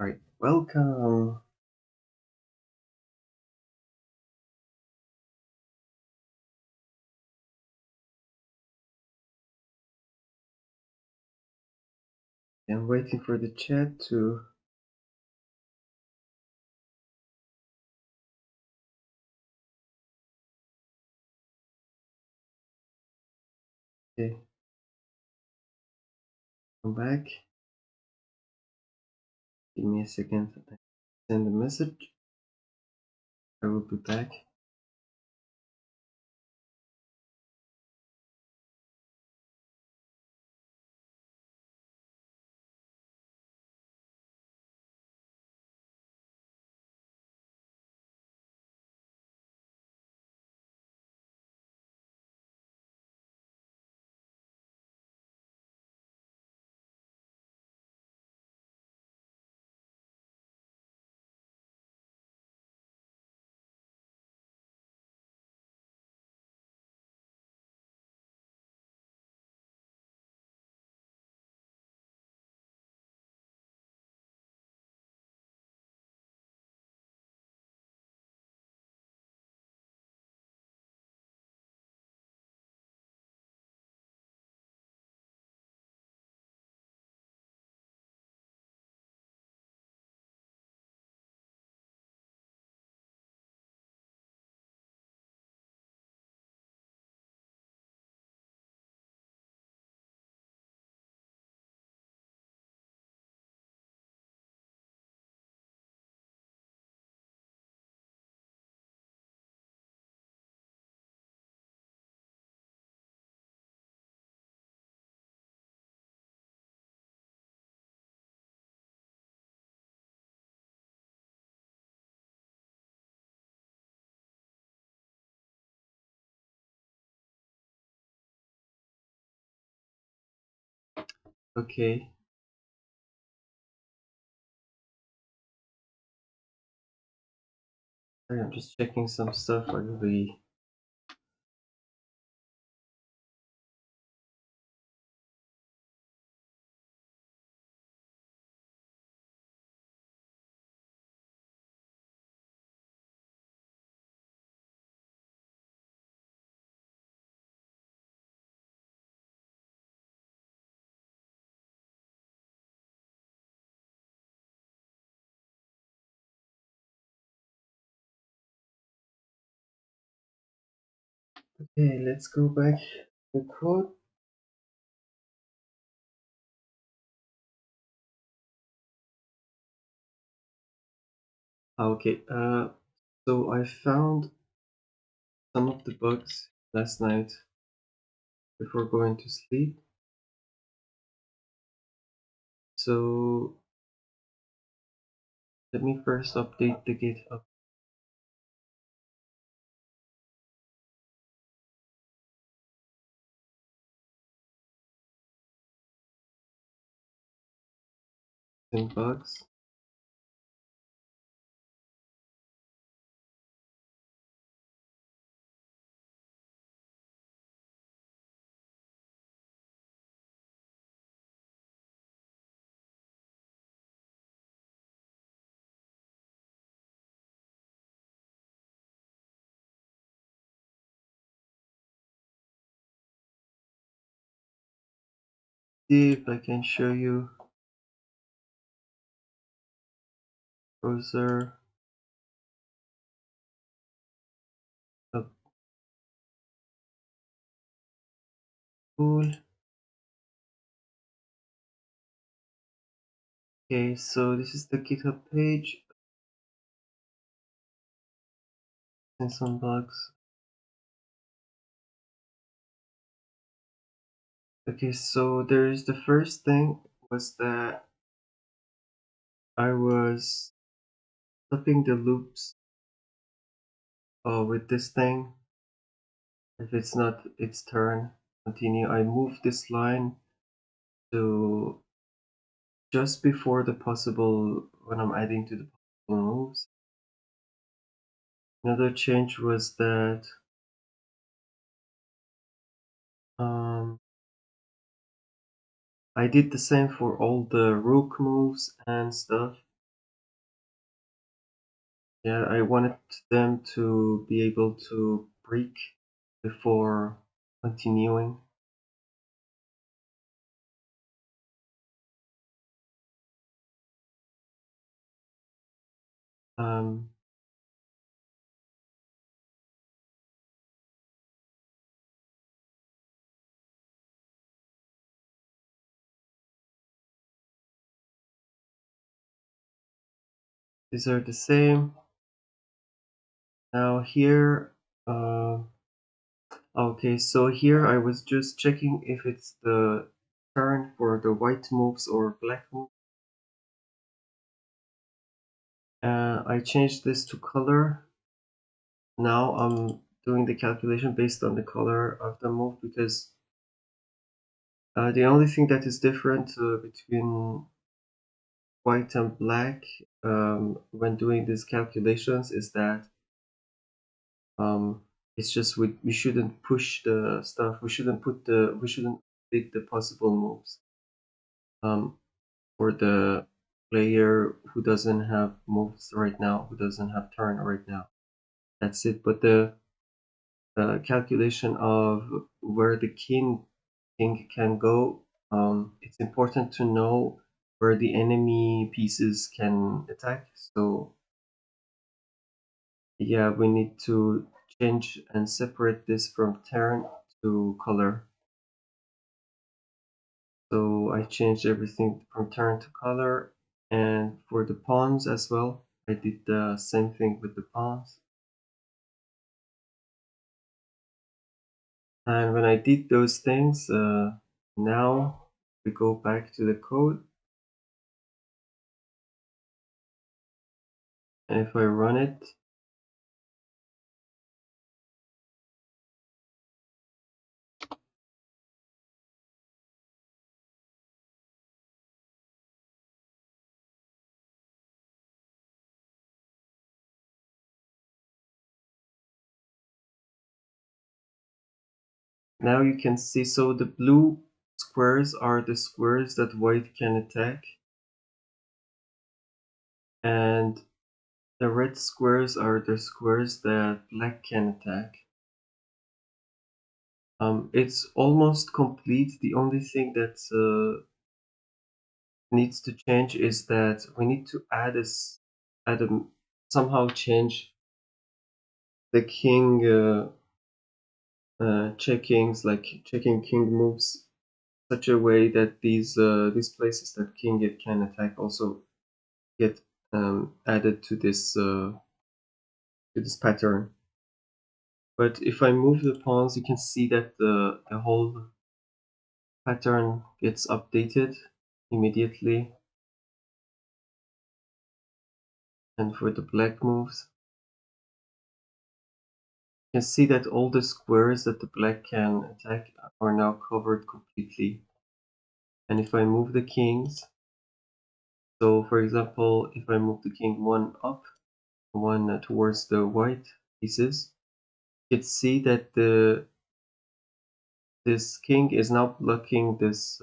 Alright, welcome. I'm waiting for the chat to. Okay, come back. Give me a second. Send a message. I will be back. Okay. Sorry, I'm just checking some stuff while we. Okay, let's go back to the code. Okay, so I found some of the bugs last night before going to sleep. So let me first update the GitHub. Bugs. See if I can show you browser. Cool. Okay, so this is the GitHub page and some bugs. Okay, so there's the first thing was that I was stopping the loops with this thing. If it's not its turn, continue. I moved this line to just before the possible when I'm adding to the possible moves. Another change was that I did the same for all the rook moves and stuff. Yeah, I wanted them to be able to break before continuing. Um, these are the same. Now here, okay, so here I was just checking if it's the turn for the white moves or black moves. I changed this to color. Now I'm doing the calculation based on the color of the move because the only thing that is different between white and black when doing these calculations is that um, it's just we shouldn't push the stuff. We shouldn't pick the possible moves for the player who doesn't have moves right now, who doesn't have turn right now. That's it. But the calculation of where the king can go, it's important to know where the enemy pieces can attack. So yeah, we need to change and separate this from turn to color. So I changed everything from turn to color, and for the pawns as well, I did the same thing with the pawns. And when I did those things, now we go back to the code, and if I run it, now you can see, so the blue squares are the squares that white can attack, and the red squares are the squares that black can attack. It's almost complete. The only thing that needs to change is that we need to add a somehow change the king checkings, like checking king moves such a way that these places that king it can attack also get added to this pattern. But if I move the pawns, you can see that the whole pattern gets updated immediately. And for the black moves, you can see that all the squares that the black can attack are now covered completely. And if I move the kings, so for example, if I move the king one up, one towards the white pieces, you can see that this king is now blocking this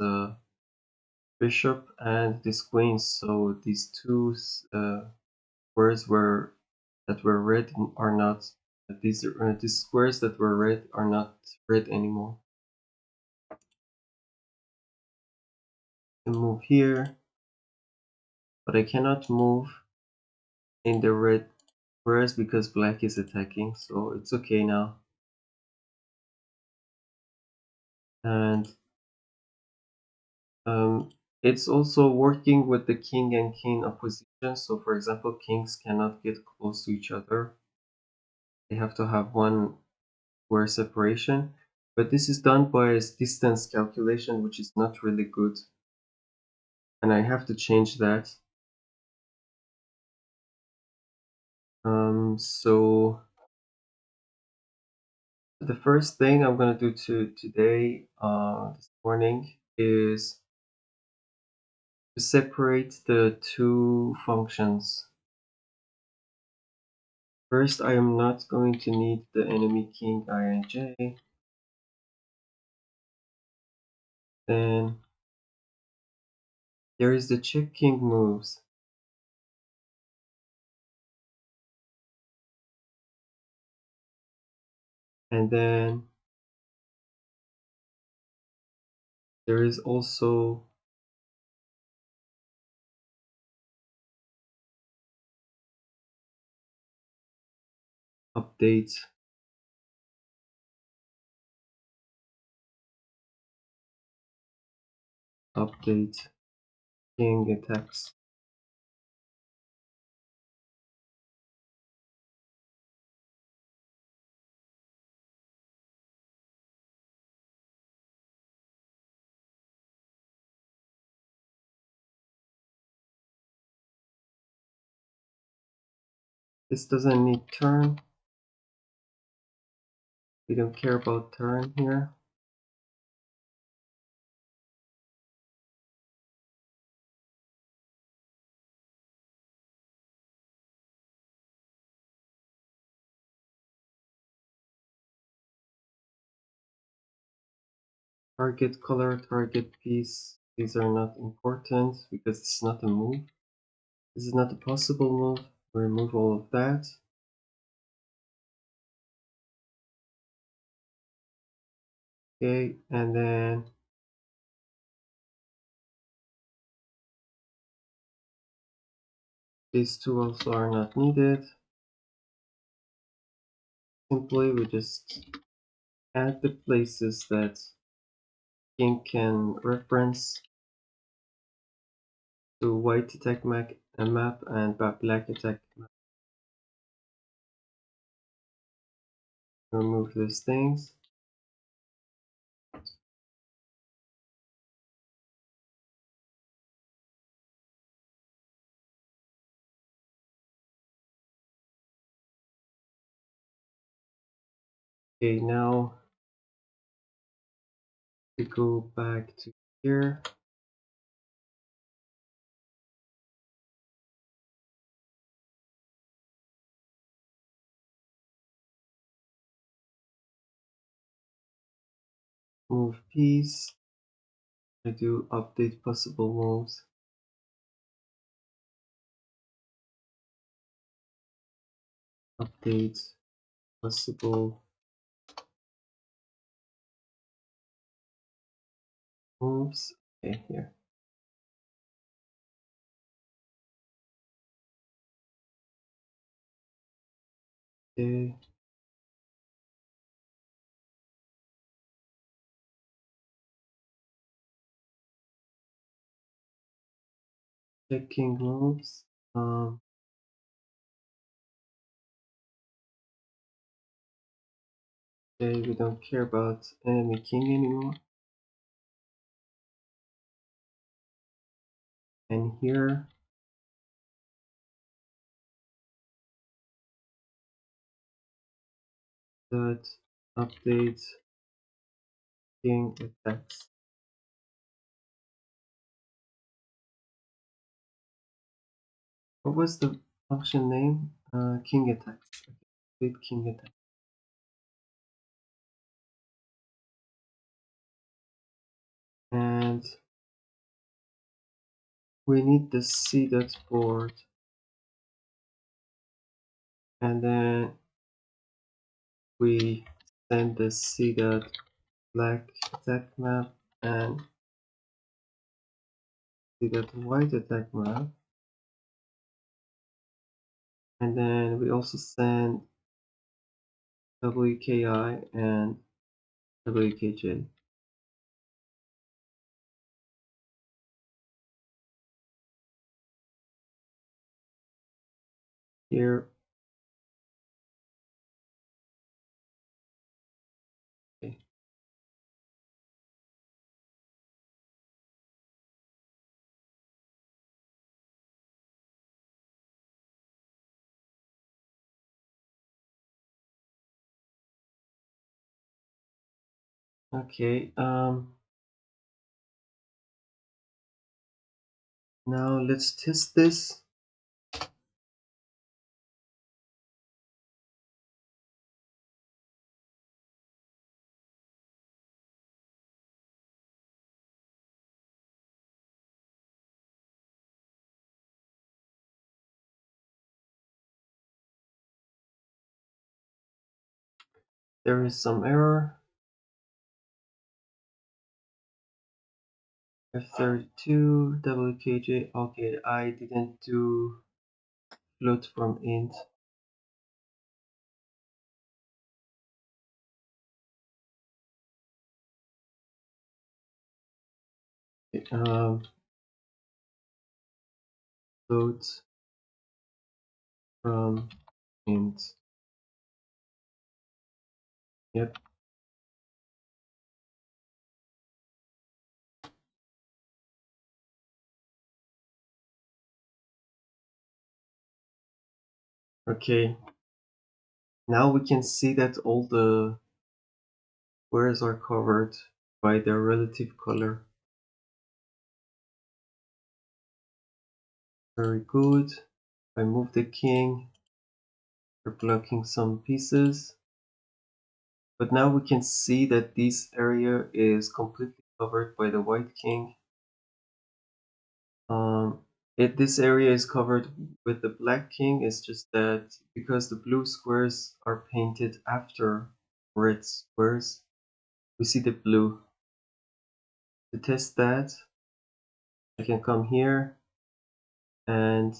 bishop and this queen. So these two squares that were red are not these squares that were red are not red anymore. I move here, but I cannot move in the red squares because black is attacking, so it's okay now. And it's also working with the king and king opposition. So for example, kings cannot get close to each other. They have to have one square separation. But this is done by a distance calculation, which is not really good. And I have to change that. So the first thing I'm gonna do today, this morning, is to separate the two functions. First, I am not going to need the enemy king ij. Then there is the check king moves. And then there is also update king attacks. This doesn't need turn. We don't care about turn here. Target color, target piece, these are not important because it's not a move. This is not a possible move. Remove all of that. Okay, and then these two also are not needed. Simply we just add the places that king can reference to white attack map and black attack map. Remove those things. Okay, now we go back to here. Move piece. I do update possible moves. Update possible moves. Okay, here. Okay. Checking moves. Okay, we don't care about enemy king anymore. And here that update king attacks. What was the function name? King attacks. Update king attack. And we need the c.board board. And then we send the c.black attack map and c.white attack map. And then we also send WKI and WKJ. Here, okay. Okay, now let's test this. There is some error. F32 WKJ. Okay, I didn't do float from int. Float from int. Yep. Okay. Now we can see that all the squares are covered by their relative color. Very good. I move the king. We're blocking some pieces. But now we can see that this area is completely covered by the white king. This area is covered with the black king. It's just that because the blue squares are painted after red squares, we see the blue. To test that, I can come here, and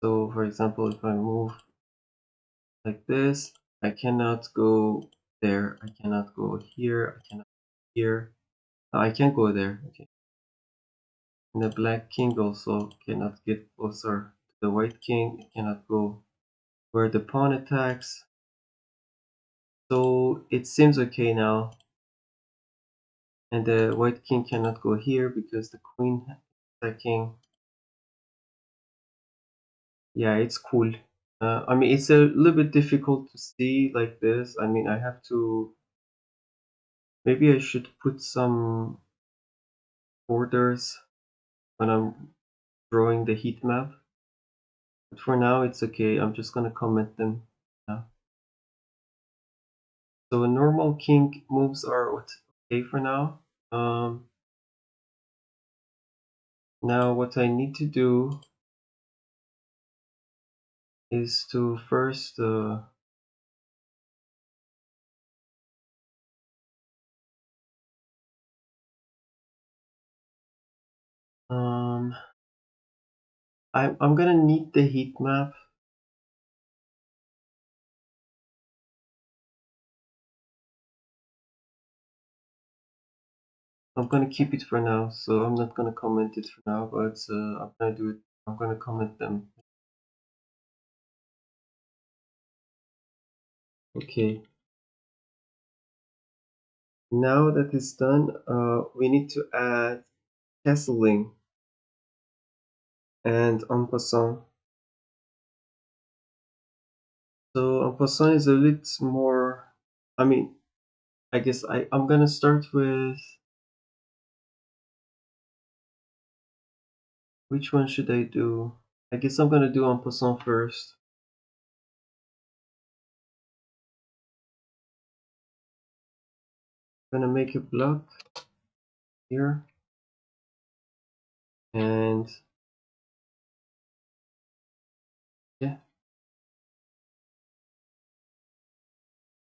so for example, if I move like this, I cannot go there, I cannot go here, I cannot go here. I can go there. Okay. And the black king also cannot get closer to the white king, it cannot go where the pawn attacks. So it seems okay now. And the white king cannot go here because the queen attacking. Yeah, it's cool. I mean, it's a little bit difficult to see like this. I mean, I have to. Maybe I should put some borders when I'm drawing the heat map. But for now, it's okay. I'm just gonna comment them now. So normal king moves are okay for now. Now what I need to do is to first I'm gonna need the heat map. I'm gonna keep it for now, so I'm not gonna comment it for now, but I'm gonna do it. I'm gonna comment them. Okay. Now that it's done, we need to add castling and en passant. So en passant is a little more. I mean, I guess I'm gonna start with. Which one should I do? I guess I'm gonna do en passant first. I'm gonna make a block here, and yeah.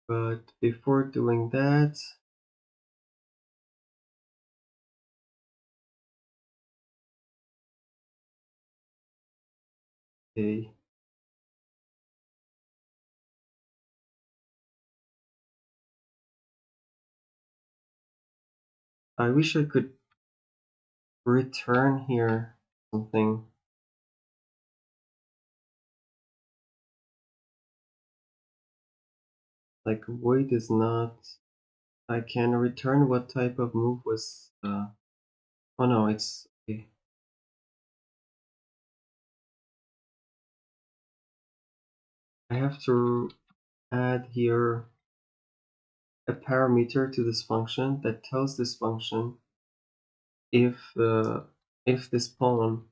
But before doing that, okay. I wish I could return here something. Like void is not. I can return what type of move was. Oh no, it's okay. I have to add here a parameter to this function that tells this function if this pawn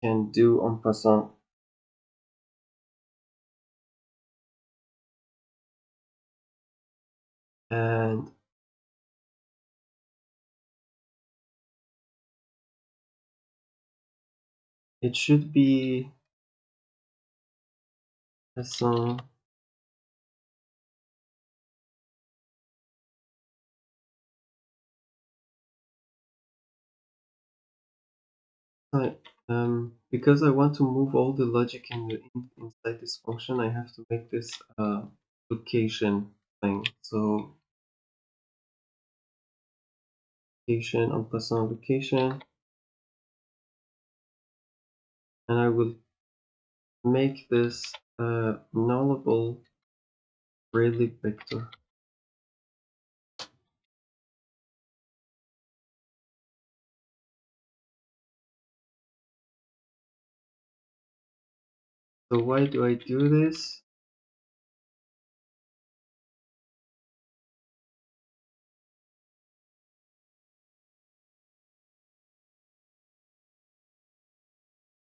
can do en passant. And it should be some Because I want to move all the logic inside this function, I have to make this location thing. So location, en passant location, and I will make this nullable Raylib vector. So why do I do this?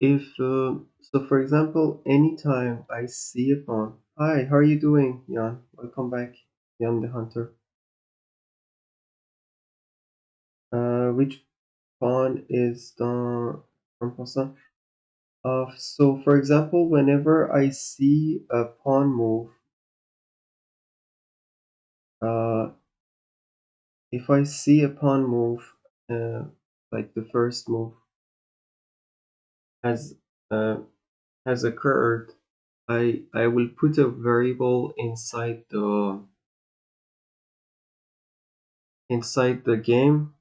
If so, for example, anytime I see a pawn. Hi, how are you doing, Jan? Welcome back, Jan the Hunter. Which pawn is the passant? So, for example, whenever I see a pawn move, uh, if I see a pawn move, like the first move has uh, has occurred, I will put a variable inside the game.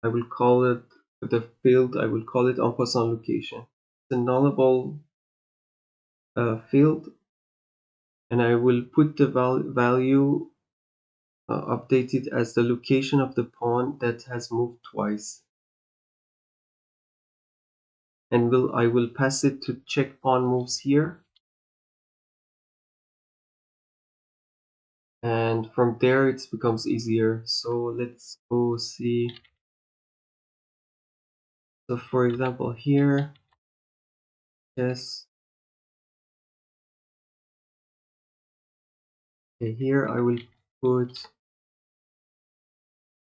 I will call it the field. I will call it en passant location. It's a nullable field, and I will put the value updated as the location of the pawn that has moved twice, and I will pass it to check pawn moves here, and from there it becomes easier. So let's go see. So for example here, yes, okay, here I will put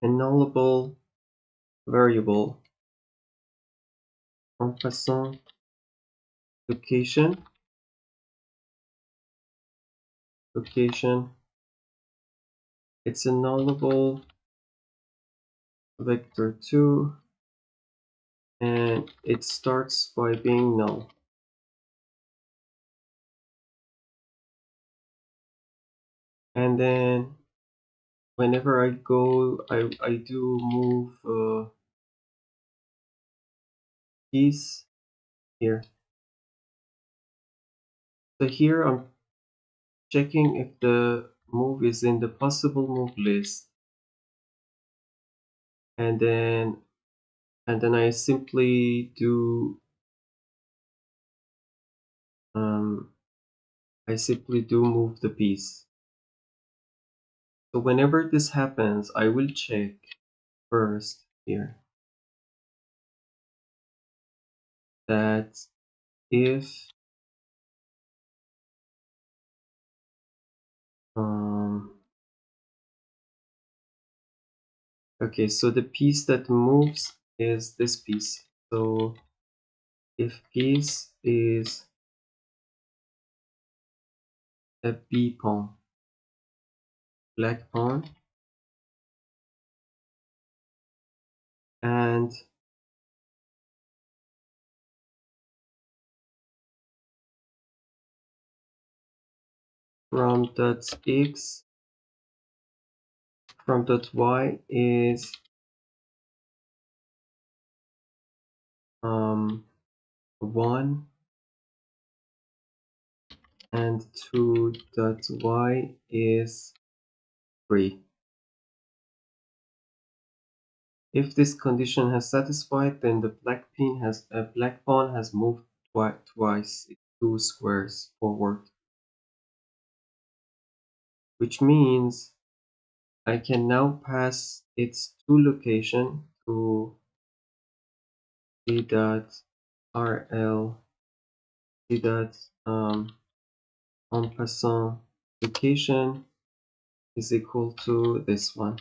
a nullable variable en passant location. It's a nullable vector 2, and it starts by being null. And then whenever I go, I do move keys here. So here I'm checking if the move is in the possible move list, and then I simply do move the piece. So whenever this happens, I will check first here that if okay, so the piece that moves is this piece. So if piece is a B pawn, black pawn, and from dot x, from dot y is 1, and 2 dot y is 3. If this condition has satisfied, then the black pawn has moved twice 2 squares forward, which means I can now pass its to location to d dot rl d dot en passant location is equal to this one.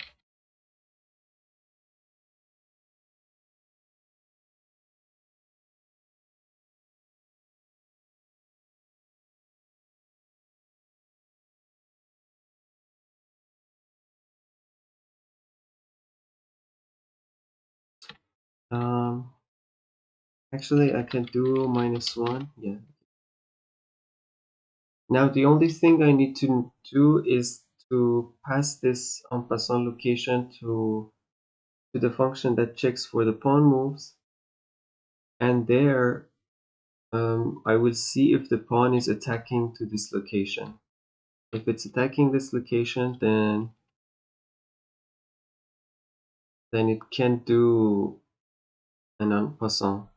Actually, I can do -1. Yeah. Now the only thing I need to do is to pass this en passant location to the function that checks for the pawn moves, and there I will see if the pawn is attacking to this location. If it's attacking this location, then it can't do an en passant.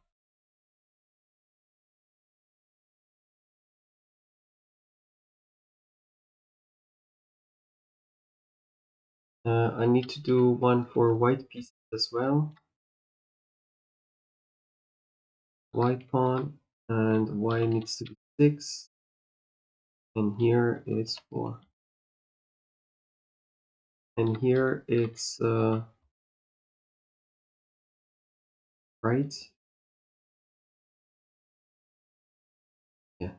I need to do one for white pieces as well. White pawn, and y needs to be 6, and here it's 4. And here it's right. Yeah.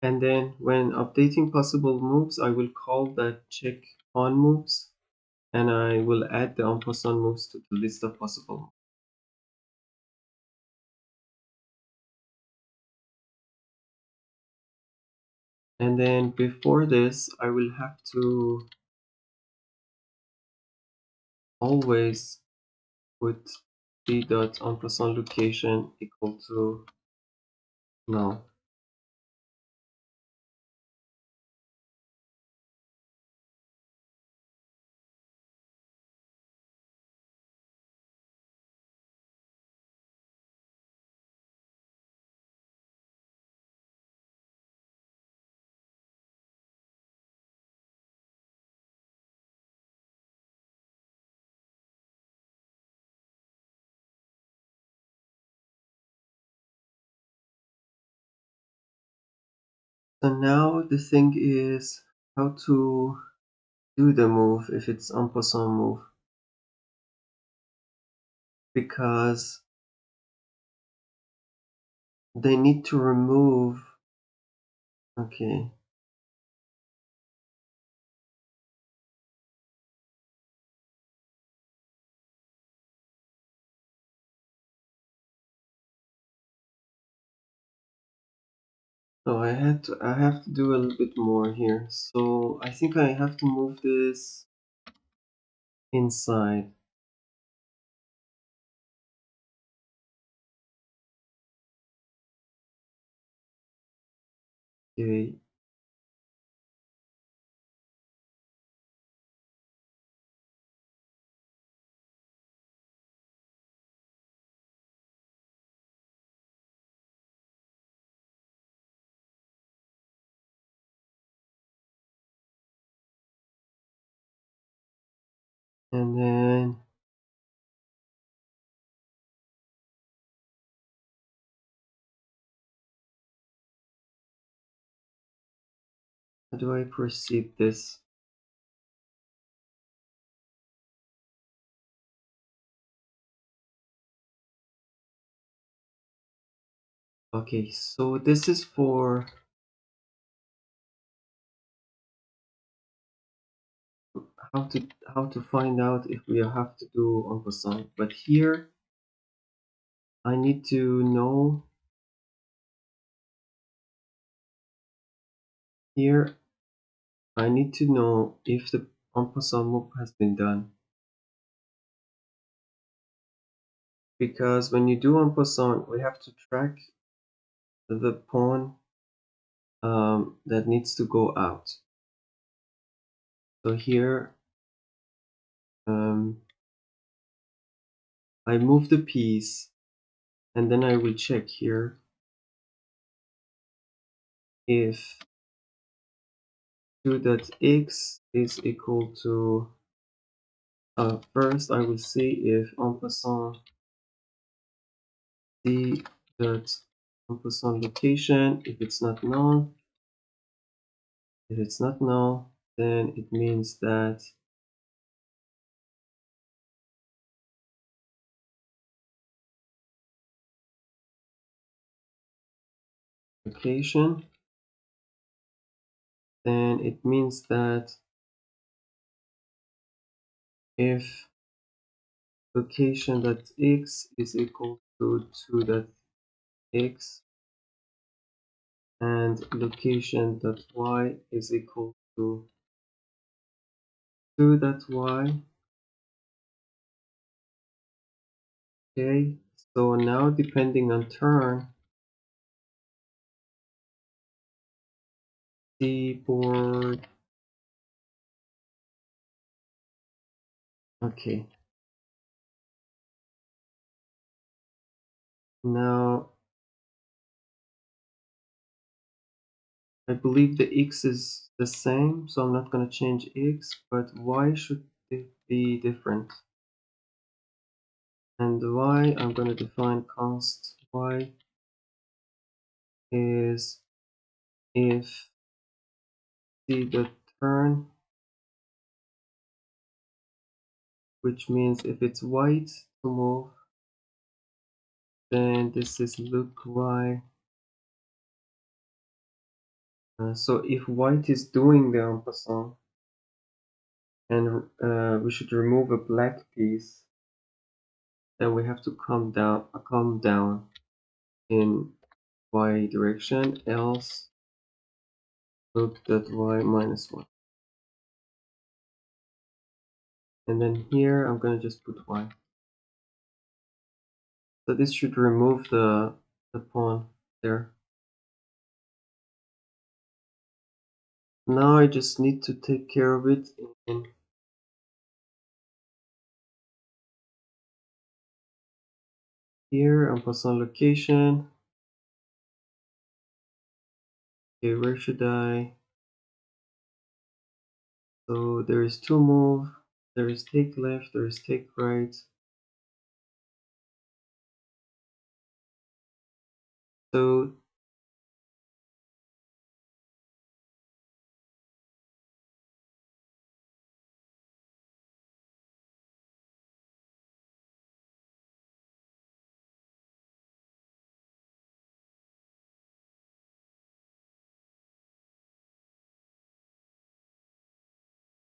And then when updating possible moves, I will call that check pawn moves, and I will add the en passant moves to the list of possible moves. And then before this, I will have to always put c dot en passant location equal to null. So now the thing is how to do the move if it's en passant move, because they need to remove. Okay. So I have to do a little bit more here. So I think I have to move this inside. Okay. And then how do I proceed this? Okay, so this is for how to find out if we have to do en passant. But here I need to know, here I need to know if the en passant move has been done. Because when you do en passant, we have to track the pawn that needs to go out. So here I move the piece, and then I will check here if 2.x is equal to, first I will see if en passant c dot en passant location, if it's not null, then it means that location, then it means that if location.x is equal to 2.x and location.y is equal to 2.y. Okay, so now depending on turn, keyboard. Okay, now I believe the x is the same, so I'm not going to change x, but y should be different. And y, I'm going to define const y is if c.turn, which means if it's white to move, then this is look y. So if white is doing the en passant, and we should remove a black piece, then we have to come down in y direction, else look.y minus 1. And then here I'm going to just put y. So this should remove the pawn there. Now I just need to take care of it in here, en passant location. Okay, where should I? So there is two move, there is take left, there is take right. So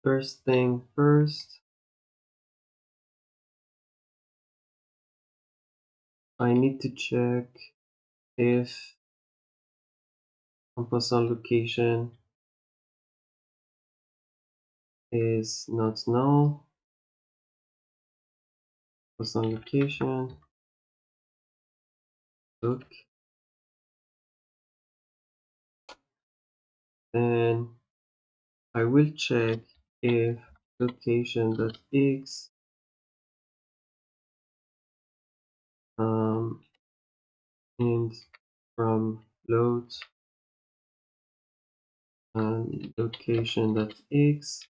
first thing first, I need to check if en passant location is not null. En location, look, then I will check if location.x int from float and location.x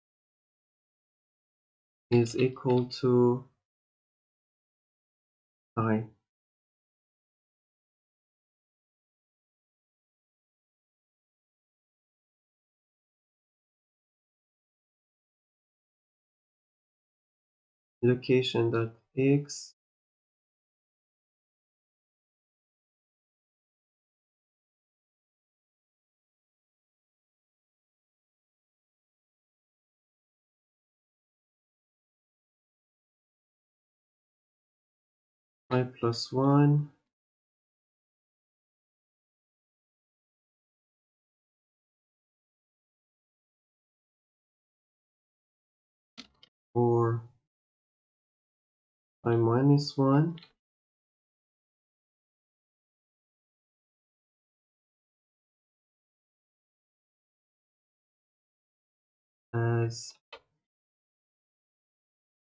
is equal to I. Location.x I plus 1 or I minus 1 as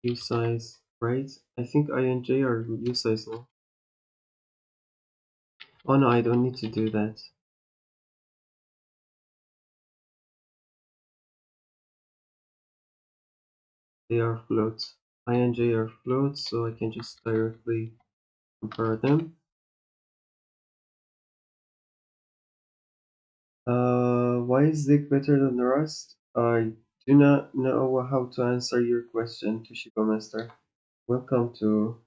usize, right? I think I and j are usize now. Oh no, I don't need to do that. They are floats. I and j are floats, so I can just directly compare them. Why is Zig better than the rest? I Do not know how to answer your question, Toshiba Master. Welcome to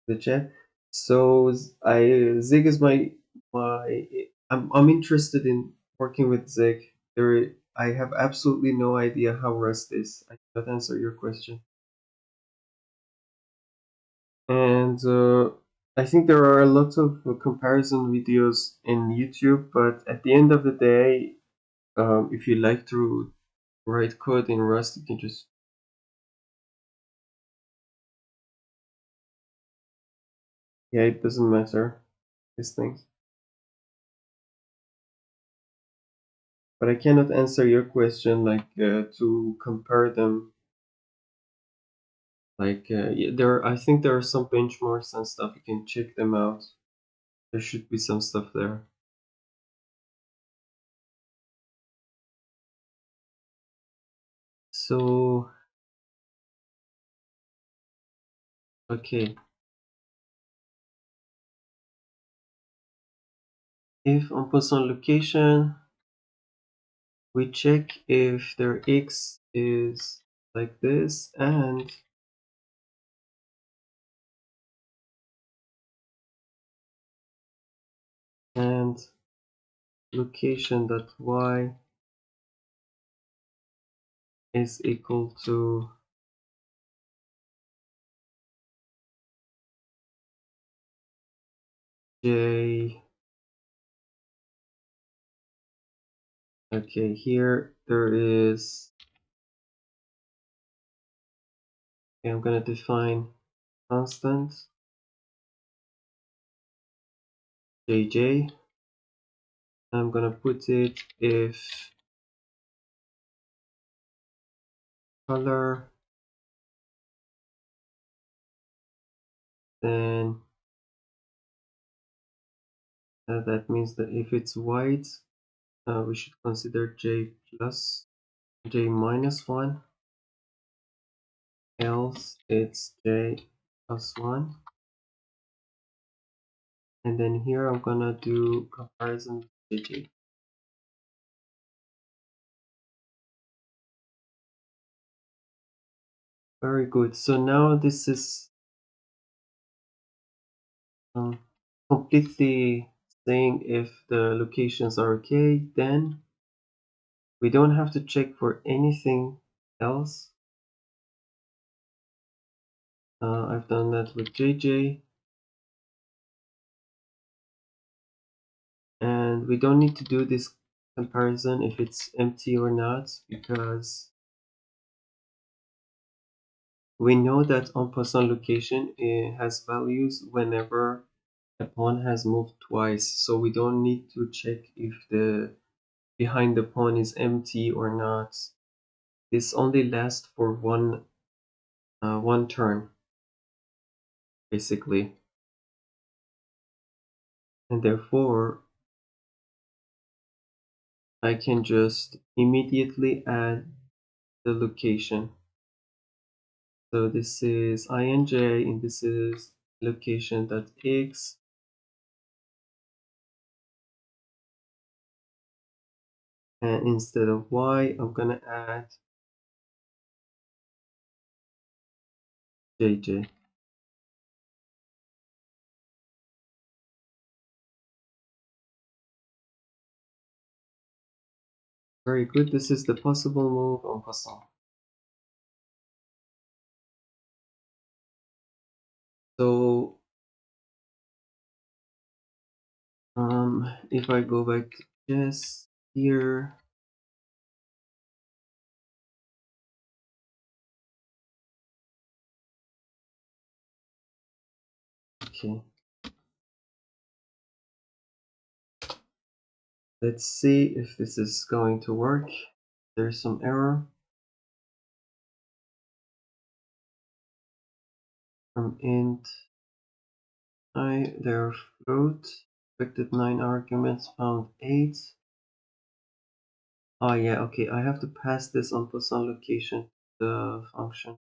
the chat. So Zig is my I'm interested in working with Zig. I have absolutely no idea how Rust is. I cannot answer your question. And I think there are a lot of comparison videos in YouTube, but at the end of the day, if you like to write code in Rust, you can just, yeah, it doesn't matter, these things. But I cannot answer your question like to compare them. Like I think there are some benchmarks and stuff. You can check them out. There should be some stuff there. So okay, if on person location we check if their x is like this and location.y is equal to j. Okay, here there is, okay, I'm gonna define constant jj. I'm gonna put it if color, then that means that if it's white, we should consider j plus j minus 1, else it's j plus 1. And then here I'm gonna do comparison with jj. Very good. So now this is completely saying if the locations are okay, then we don't have to check for anything else. I've done that with JJ, and we don't need to do this comparison if it's empty or not, because we know that on person location it has values whenever a pawn has moved twice, so we don't need to check if the behind the pawn is empty or not. This only lasts for one turn, basically, and therefore I can just immediately add the location. So this is inj and this is location.x, and instead of y I'm gonna add jj. Very good. This is the possible move en passant. So if I go back to chess here, okay, let's see if this is going to work. There's some error from int I, their float, expected 9 arguments, found 8. Oh yeah, okay, I have to pass this on some location, the function.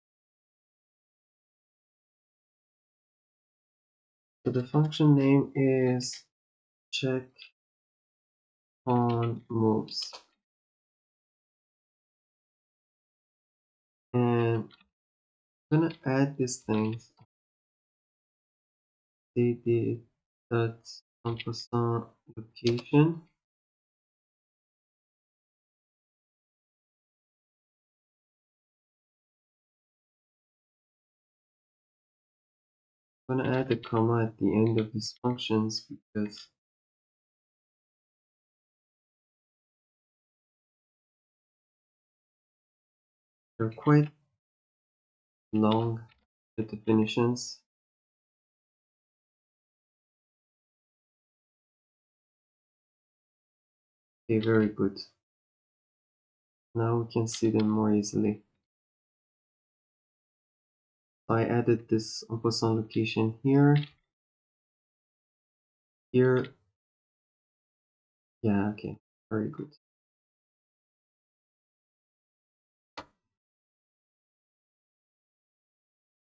So the function name is check on moves. I'm gonna add these things. cd dot ampersand location. I'm gonna add a comma at the end of these functions because they're quite long, the definitions. Okay, very good. Now we can see them more easily. I added this ampersand location here. Here. Yeah, okay, very good.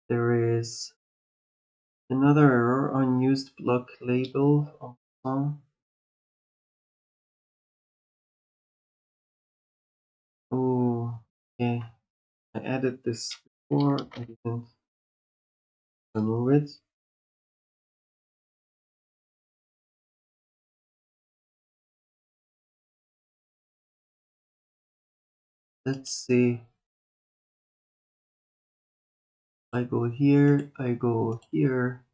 There is another error, unused block label ampersand. Oh, okay. I added this before, I didn't remove it. Let's see. I go here, I go here.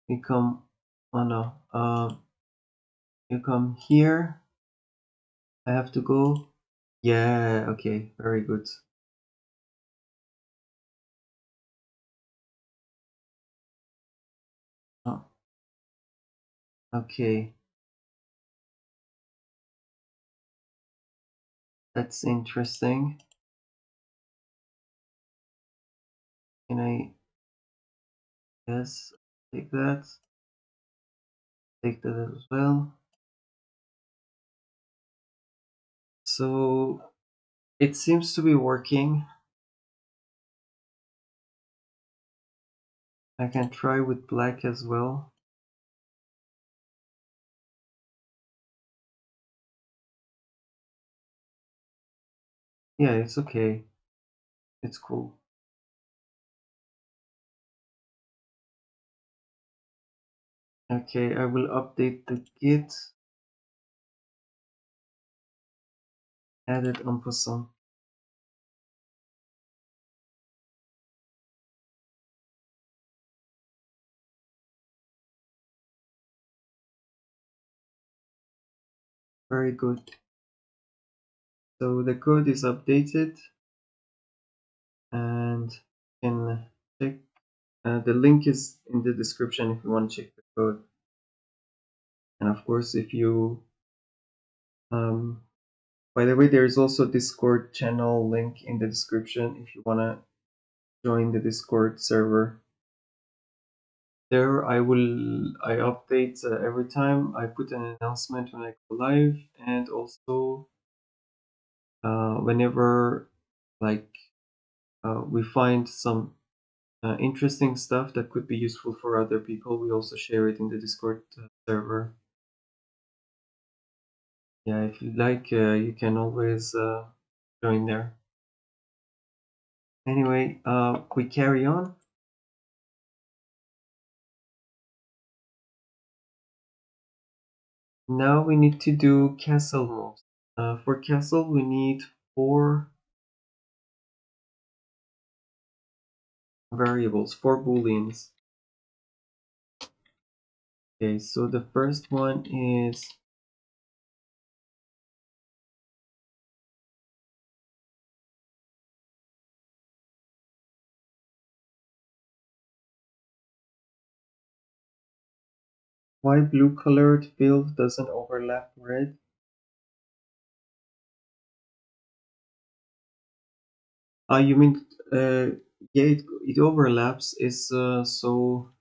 You come, oh no, you come here. I have to go. Yeah, okay, very good. Oh, okay. That's interesting. Can I, yes, take that. Take that as well. So it seems to be working. I can try with black as well. Yeah, it's okay. It's cool. Okay, I will update the git. Added ampersand. Very good. So the code is updated and you can check. The link is in the description if you want to check the code. And of course, if you, by the way, there is also Discord channel link in the description if you want to join the Discord server. There I update every time I put an announcement when I go live, and also whenever like we find some interesting stuff that could be useful for other people, we also share it in the Discord server. Yeah, if you like, you can always join there. Anyway, we carry on. Now we need to do castle moves. For castle, we need 4 variables, 4 booleans. Okay, so the first one is why blue colored field doesn't overlap red. You mean yeah, it overlaps. Is so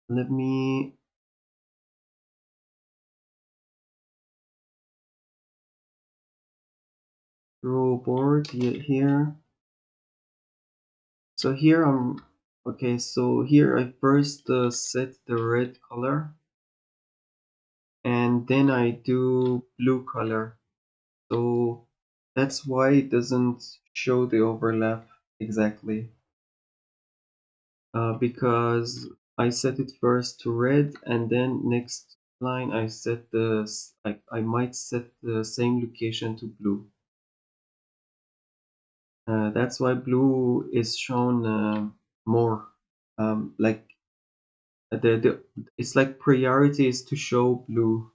let me draw a board here. So here I'm okay. So here I first set the red color, and then I do blue color. So that's why it doesn't show the overlap exactly. Because I set it first to red, and then next line I set I might set the same location to blue. That's why blue is shown more. Like it's like priority is to show blue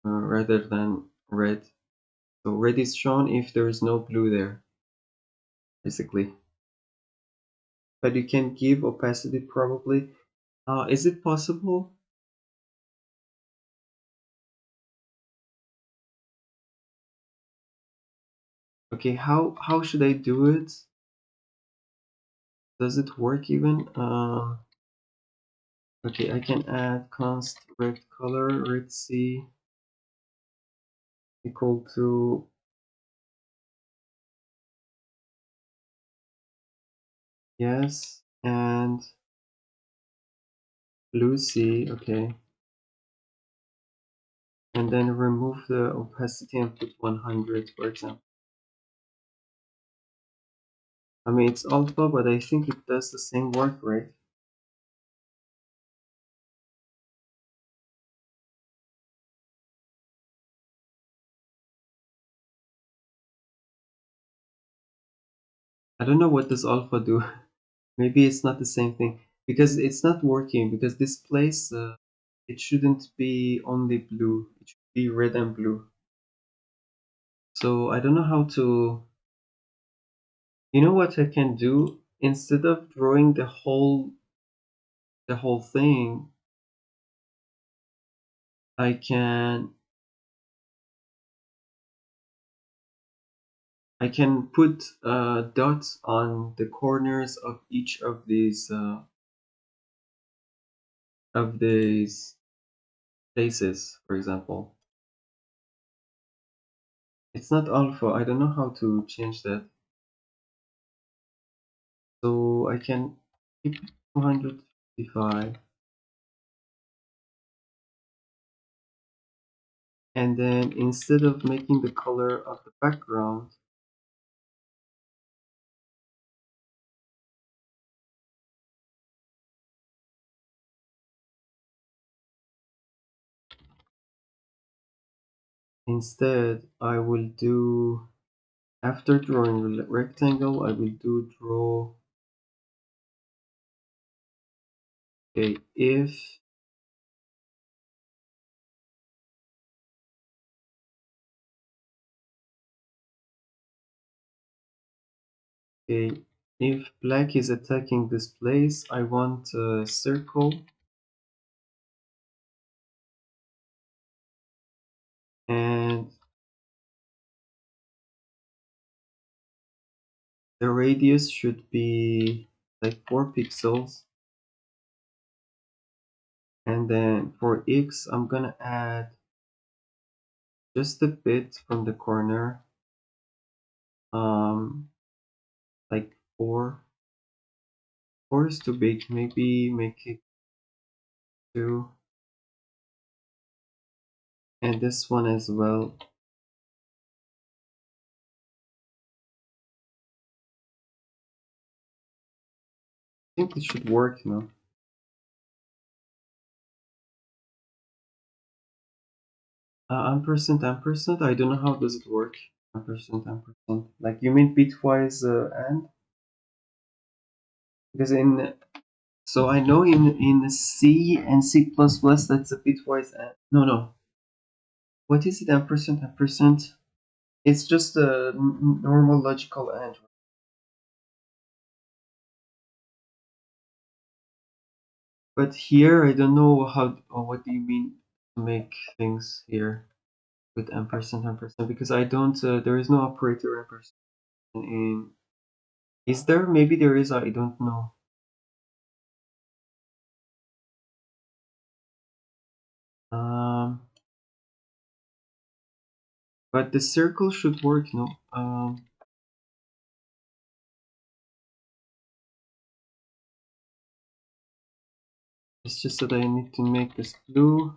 rather than red. So red is shown if there is no blue there, basically. But you can give opacity probably. Is it possible? Okay, how should I do it? Does it work even? Okay, I can add const red color, red C equal to yes, and blue C, okay. And then remove the opacity and put 100, for example. I mean, it's alpha, but I think it does the same work, right? I don't know what does alpha do. Maybe it's not the same thing because it's not working because this place it shouldn't be only blue. It should be red and blue. So I don't know how to. You know what I can do? Instead of drawing the whole thing, I can put dots on the corners of each of these places, for example. It's not alpha. I don't know how to change that. So I can keep 255, and then instead of making the color of the background, instead I will do, after drawing rectangle, I will do draw. Okay, if black is attacking this place, I want a circle, and the radius should be like 4 pixels. And then for X, I'm gonna add just a bit from the corner, like 4. 4 is too big, maybe make it 2. And this one as well. I think it should work now. Ampersand, ampersand, I don't know how does it work. Ampersand, ampersand. Like you mean bitwise and? Because so I know in C and C++ that's a bitwise and. No, no. What is it? Ampersand, ampersand. It's just a normal logical and. But here I don't know how. Or what do you mean to make things here with ampersand, ampersand? Because I don't. There is no operator ampersand in. Is there? Maybe there is. I don't know. Um. But the circle should work, no? It's just that I need to make this blue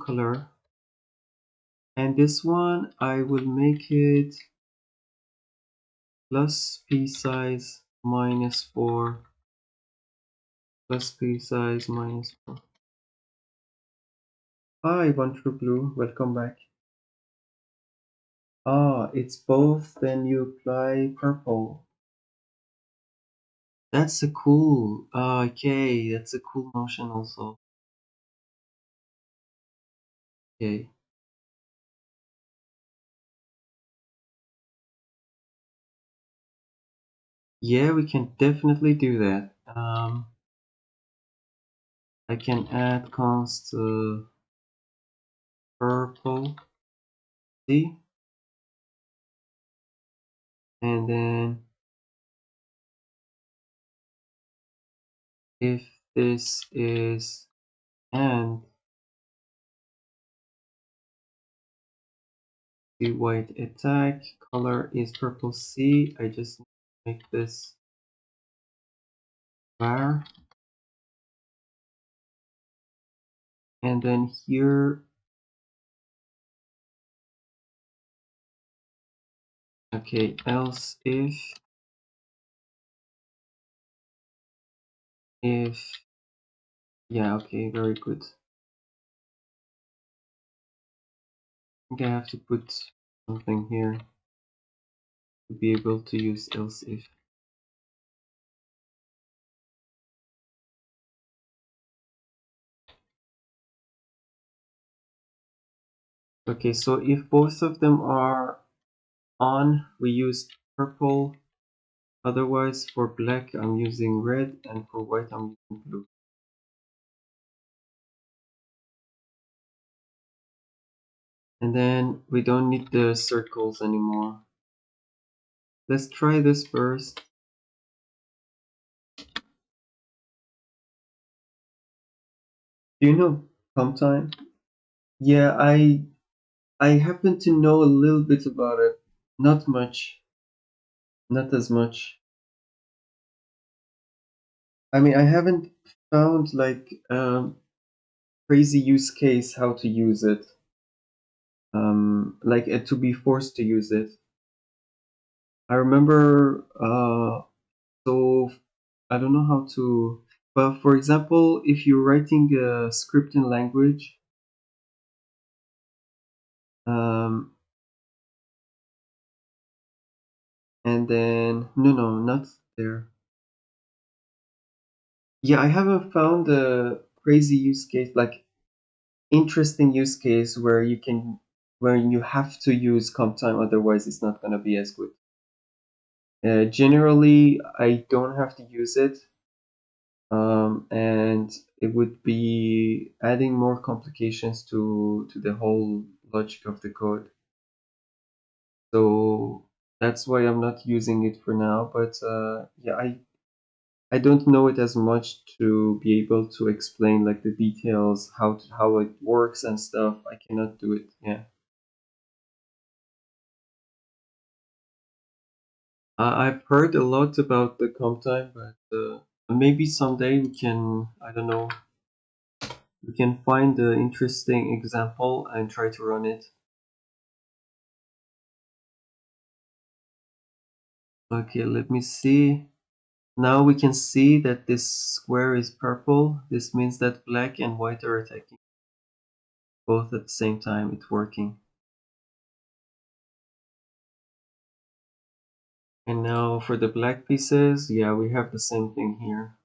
color, and this one I will make it plus p size minus 4 plus p size minus 4. Hi, One True Blue, welcome back. Ah, it's both, then you apply purple. That's a cool, okay, that's a cool notion also. Okay. Yeah, we can definitely do that. I can add const purple, see? And then if this is and the white attack, color is purple C, I just make this var. And then here, okay, else if, yeah, okay, very good. I think I have to put something here to be able to use else if. Okay, so if both of them are on, we use purple. Otherwise, for black, I'm using red, and for white, I'm using blue. And then we don't need the circles anymore. Let's try this first. Do you know comp time? Yeah, I happen to know a little bit about it. Not much. Not as much. I mean, I haven't found like crazy use case how to use it. Like to be forced to use it. I remember so I don't know how to, but for example, if you're writing a script in language, um, and then no, not there. Yeah, I haven't found a crazy use case, like interesting use case where you have to use comp time, otherwise it's not gonna be as good. Generally, I don't have to use it, and it would be adding more complications to the whole logic of the code. So that's why I'm not using it for now. But yeah, I don't know it as much to be able to explain like the details, how it works and stuff. I cannot do it. Yeah. I've heard a lot about the comp time, but maybe someday we can, I don't know, we can find the interesting example and try to run it. Okay, let me see. Now we can see that this square is purple. This means that black and white are attacking both at the same time. It's working. And now for the black pieces, yeah, we have the same thing here.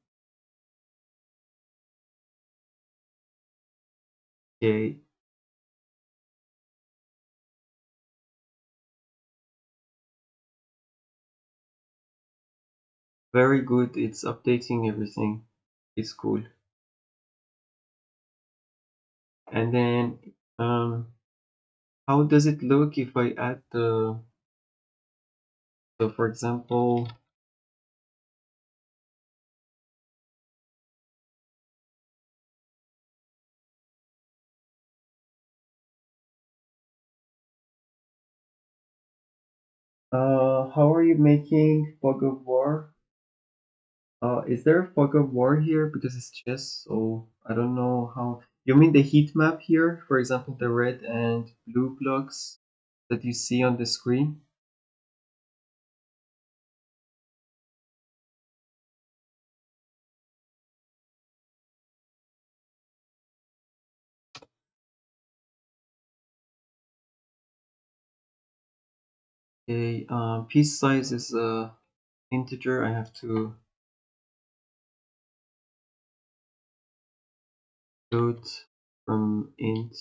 Okay. Very good. It's updating everything. It's cool. And then, how does it look if I add so for example, how are you making fog of war? Is there a fog of war here? Because it's just so, I don't know how. You mean the heat map here? For example, the red and blue blocks that you see on the screen? Okay, piece size is integer. I have to float from int.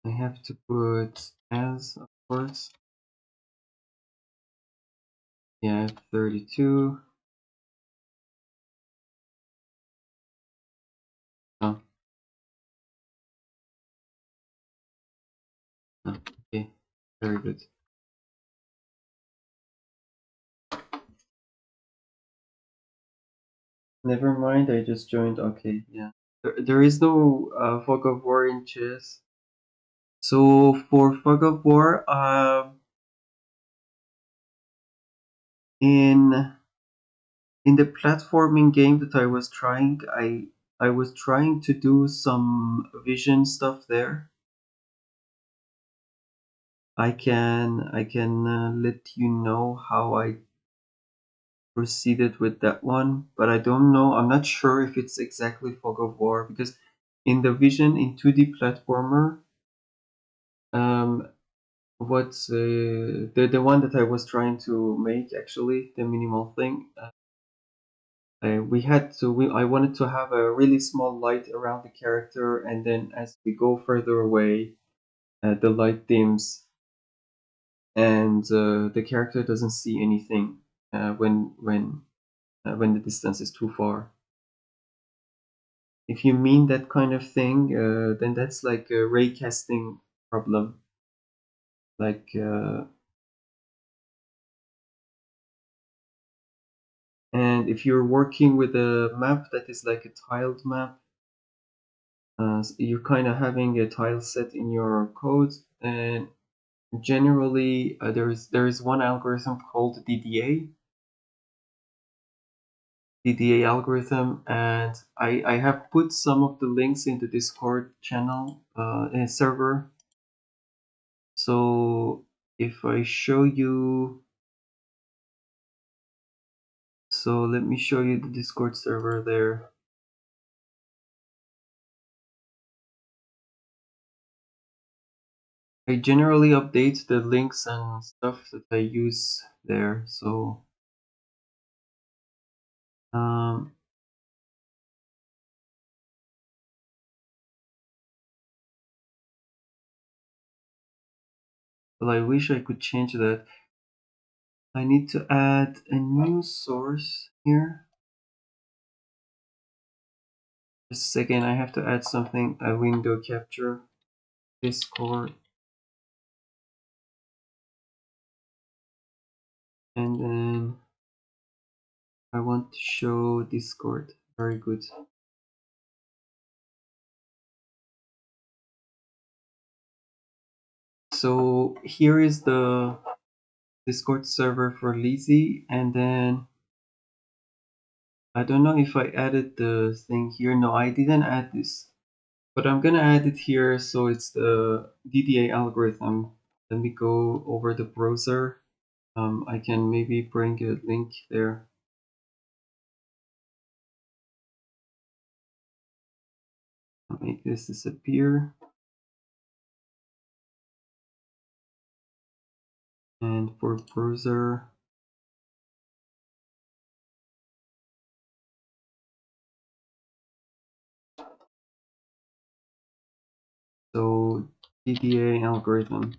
I have to put as, of course. Yeah, I have 32. Oh, oh, okay, very good. Never mind, I just joined. Okay, yeah. There is no fog of war in chess. So for fog of war, in the platforming game that I was trying, I was trying to do some vision stuff there. I can let you know how I proceeded with that one, but I don't know. I'm not sure if it's exactly fog of war because in the vision in 2D platformer, um, what's the one that I was trying to make actually the minimal thing. We had to. I wanted to have a really small light around the character, and then as we go further away, the light dims, and the character doesn't see anything when the distance is too far. If you mean that kind of thing, then that's like a ray casting problem. Like, and if you're working with a map that is like a tiled map, you're kind of having a tile set in your code, and generally there is one algorithm called DDA algorithm, and I have put some of the links in the Discord channel server. So if I show you, so let me show you the Discord server there. I generally update the links and stuff that I use there. So um, well, I wish I could change that. I need to add a new source here. Just a second, I have to add something, a window capture, Discord, and then I want to show Discord. Very good. So here is the Discord server for Leasy, and then I don't know if I added the thing here. No, I didn't add this, but I'm gonna add it here. So it's the DDA algorithm. Let me go over the browser. I can maybe bring a link there. I'll make this disappear. And for browser, so DDA algorithm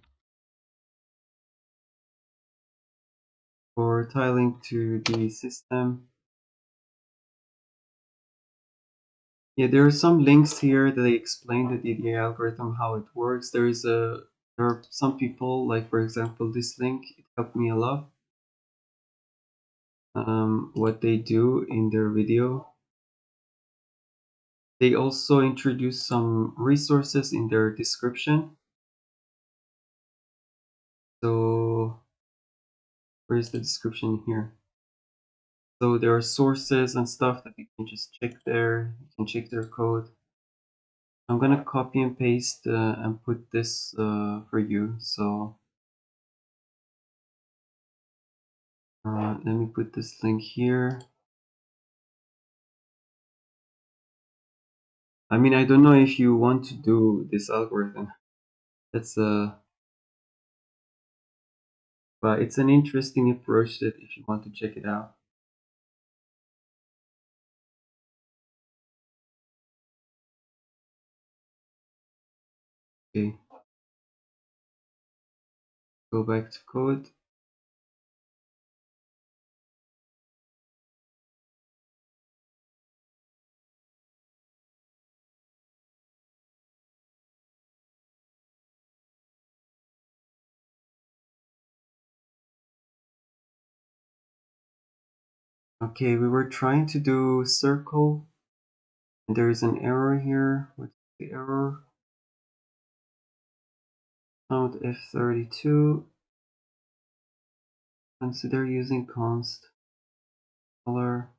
for tiling to the system. Yeah, there are some links here that they explain the DDA algorithm, how it works. There are some people, like for example, this link, it helped me a lot. What they do in their video. They also introduce some resources in their description. So where's the description here? So there are sources and stuff that you can just check there. You can check their code. I'm gonna copy and paste and put this for you. So Let me put this link here. I mean, I don't know if you want to do this algorithm. That's but it's an interesting approach that if you want to check it out. Okay. Go back to code. Okay, we were trying to do circle, and there is an error here. What's the error? Count F32. Consider using const color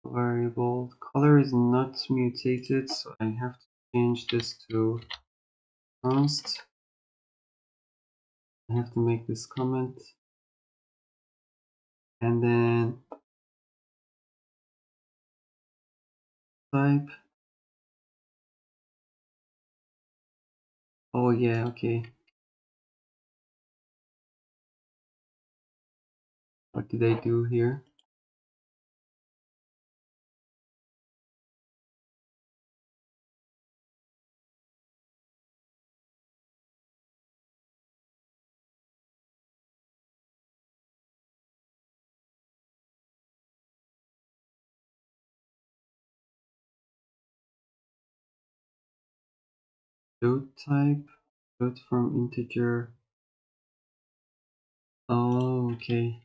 variable. Color is not mutated, so I have to change this to const. I have to make this comment, and then type. Oh yeah, okay. What did I do here? Float type, float from integer. Oh, okay.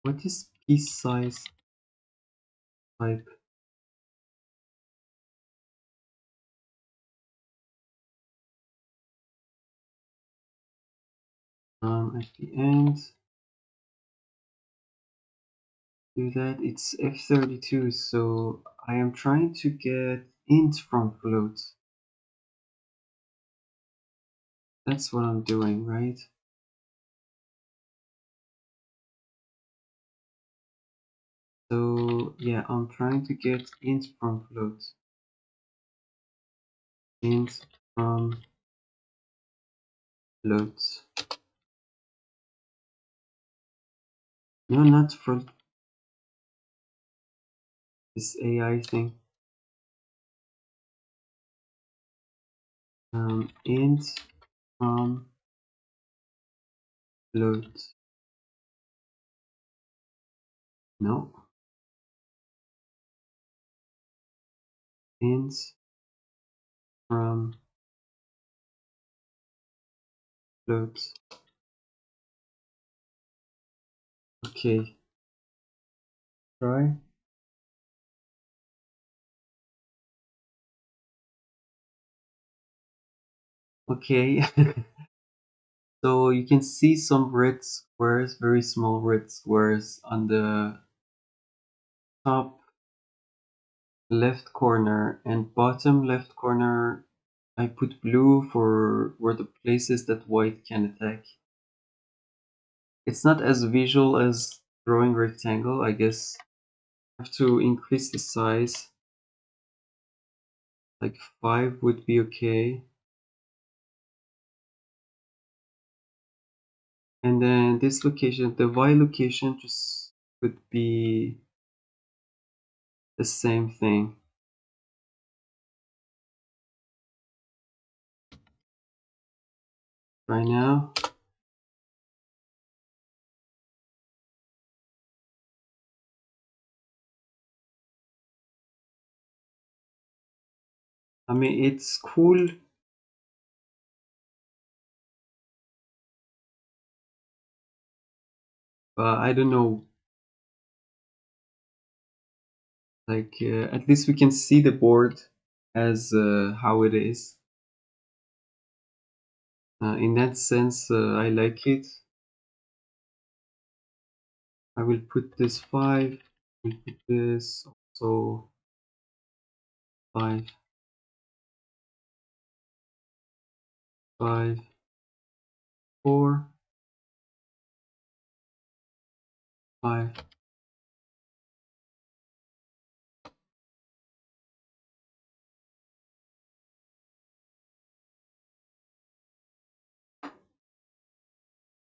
What is piece size type? At the end, do that. It's F32, so I am trying to get int from float. That's what I'm doing, right? So yeah, I'm trying to get int from float. Int from float. No, not from this AI thing. Int from float. No. Int from float. Okay. Try. Okay. So you can see some red squares, very small red squares on the top left corner and bottom left corner. I put blue for where the places that white can attack. It's not as visual as drawing rectangle. I guess I have to increase the size. Like 5 would be okay. And then this location, the Y location just could be the same thing. Right now. I mean, it's cool. But I don't know. Like, at least we can see the board as how it is. In that sense, I like it. I will put this 5. We'll put this also 5, 5, 4. 5.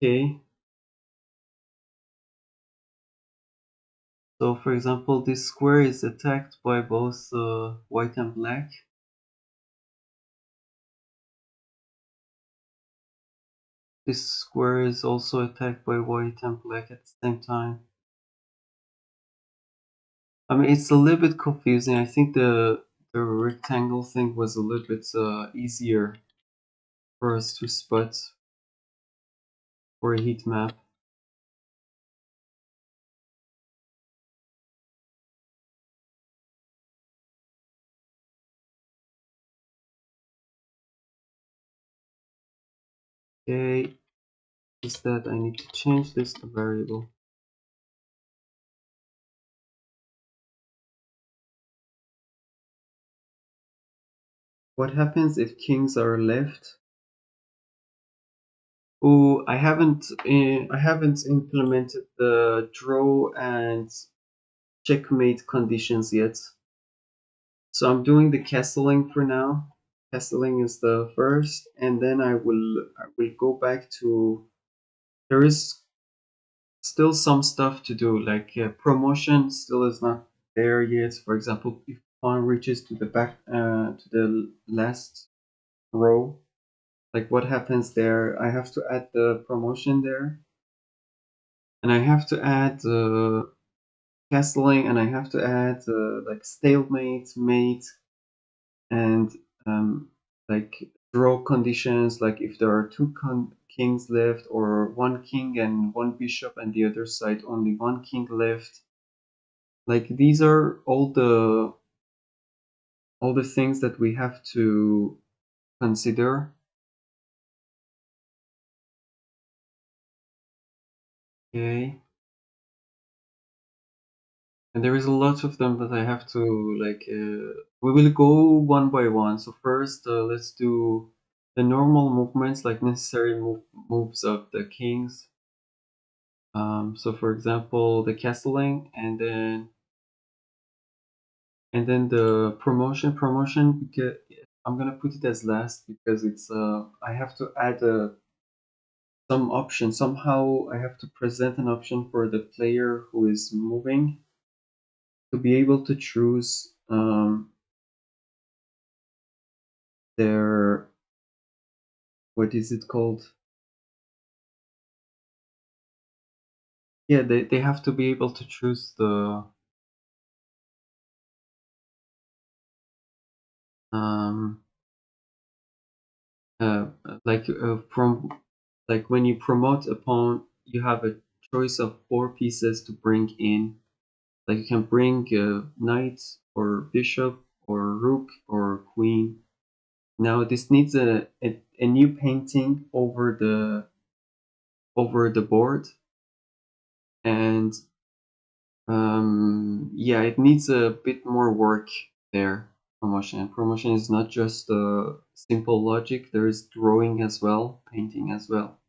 Okay. So for example, this square is attacked by both white and black. This square is also attacked by white and black at the same time. I mean, it's a little bit confusing. I think the rectangle thing was a little bit easier for us to spot for a heat map. Okay, is that I need to change this to variable. What happens if kings are left? Oh, I haven't implemented the draw and checkmate conditions yet. So I'm doing the castling for now. Castling is the first, and then I will go back to. There is still some stuff to do, like promotion still is not there yet. For example, if pawn reaches to the back to the last row, like what happens there? I have to add the promotion there, and I have to add castling, and I have to add like stalemate, mate, and like draw conditions, like if there are two kings left, or one king and one bishop, and the other side only one king left. Like these are all the things that we have to consider. Okay. And there is a lot of them that I have to like. We will go one by one. So first, let's do the normal movements, like necessary moves of the kings. So for example, the castling, and then the promotion. Because I'm gonna put it as last because it's I have to add some option. Somehow I have to present an option for the player who is moving to be able to choose their, what is it called? Yeah, they have to be able to choose the um uh like from, like when you promote a pawn, you have a choice of 4 pieces to bring in. Like you can bring knight or bishop or rook or queen. Now this needs a new painting over the board, and yeah, it needs a bit more work there. Promotion is not just simple logic. There is drawing as well, painting as well.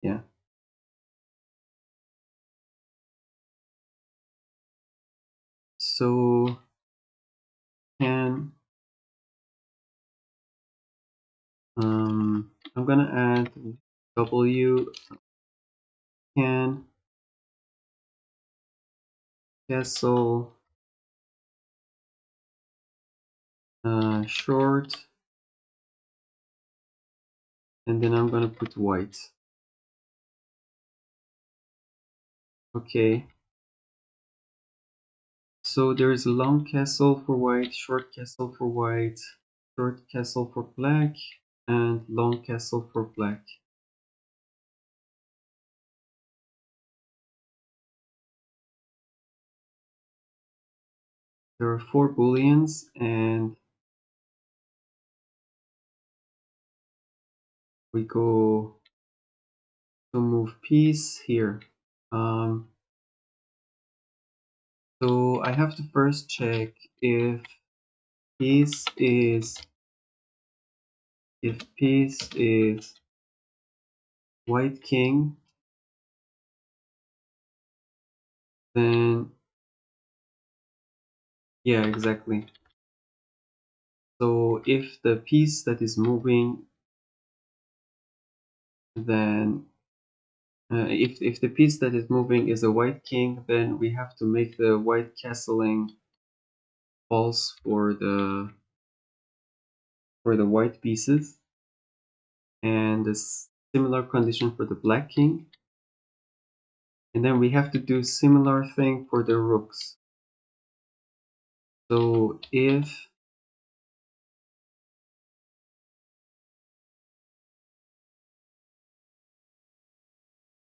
Yeah. So can I'm gonna add W, can castle short, and then I'm gonna put white. Okay. So there is a long castle for white, short castle for white, short castle for black, and long castle for black. There are 4 booleans, and we go to move piece here. So I have to first check if piece is white king, then yeah, exactly. So if the piece that is moving, then if the piece that is moving is a white king, then we have to make the white castling false for the white pieces, and a similar condition for the black king. And then we have to do similar thing for the rooks. So if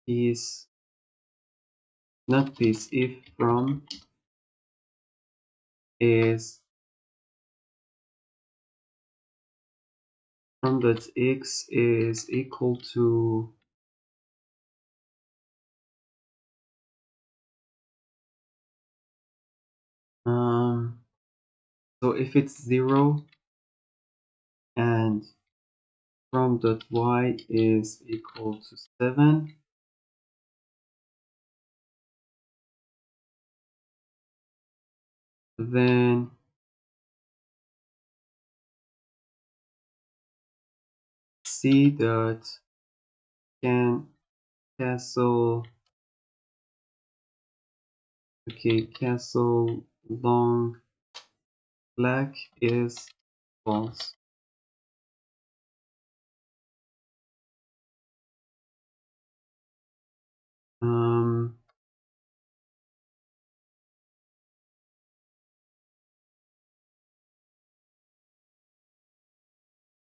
piece, not piece, if from is from that x is equal to so if it's 0 and from dot y is equal to 7, then c dot can castle, okay, castle long black is false. Um,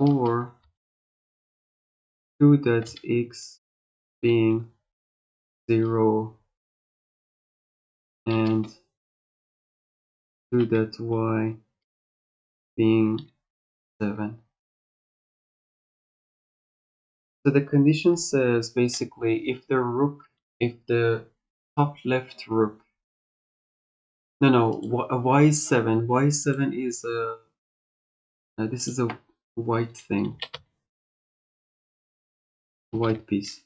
or 2 dot x being 0 and 2 dot y being 7. So the condition says basically if the top left rook, no, y is 7. Y7 is this is a white thing, white piece.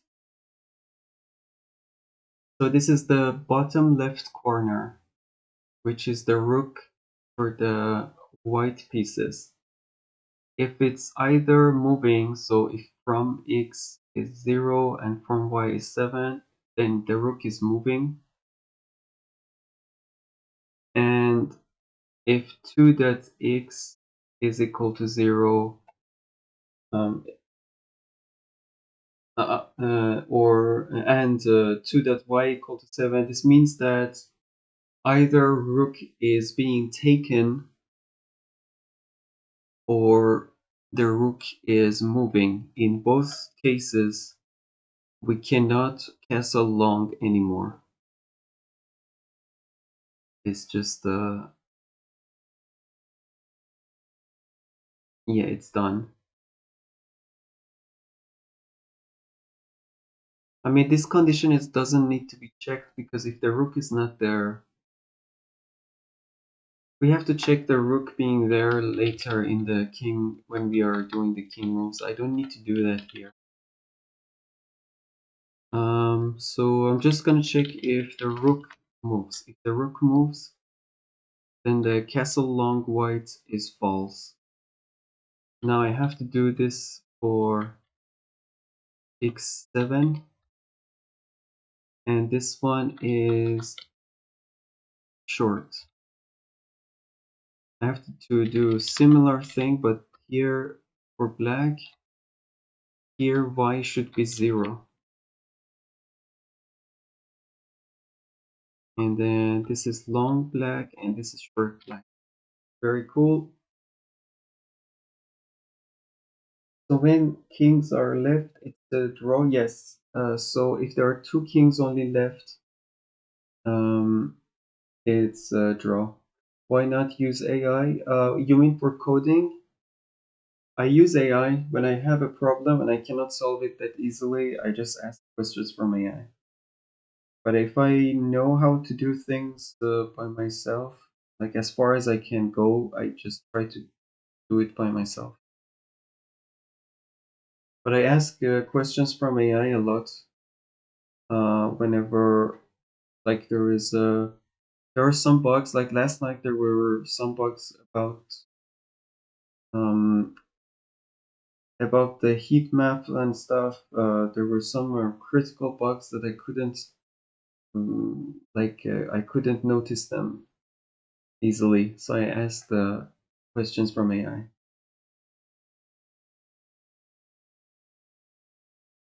So this is the bottom left corner, which is the rook for the white pieces. If it's either moving, so if from x is 0 and from y is 7, then the rook is moving. And if 2 dot x is equal to 0, um, and 2 dot y equal to 7, this means that either rook is being taken or the rook is moving. In both cases, we cannot castle long anymore. It's just yeah, it's done. I mean, this condition doesn't need to be checked because if the rook is not there, we have to check the rook being there later in the king when we are doing the king moves. I don't need to do that here. So I'm just gonna check if the rook moves. If the rook moves, then the castle long white is false. Now I have to do this for x7, and this one is short. I have to do a similar thing, but here for black, here y should be 0. And then this is long black and this is short black. Very cool. So when kings are left, it's a draw, yes. So if there are 2 kings only left, it's a draw. Why not use AI? You mean for coding? I use AI when I have a problem and I cannot solve it that easily. I just ask questions from AI. But if I know how to do things by myself, like as far as I can go, I just try to do it by myself. But I ask questions from AI a lot whenever Like there are some bugs. Like last night, there were some bugs um, about the heat map and stuff. There were some critical bugs that I couldn't I couldn't notice them easily. So I asked the questions from AI.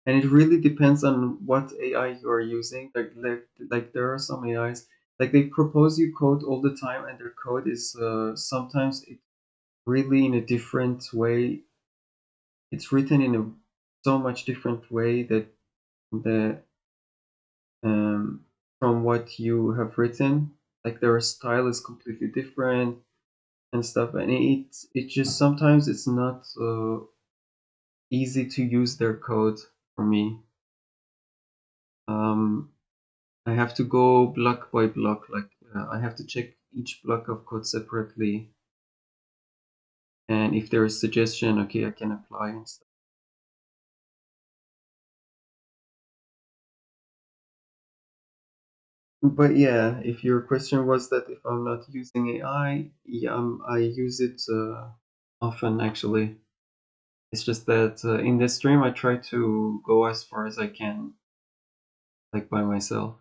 And it really depends on what AI you are using. Like there are some AIs, like they propose you code all the time, and their code is sometimes it really in a different way. It's written in a so much different way that the from what you have written. Like their style is completely different and stuff, and it just sometimes it's not easy to use their code for me. Um, I have to go block by block, like I have to check each block of code separately, and if there is suggestion, okay, I can apply and stuff. But yeah, if your question was that if I'm not using AI, yeah, I use it often actually. It's just that in the stream I try to go as far as I can, like by myself.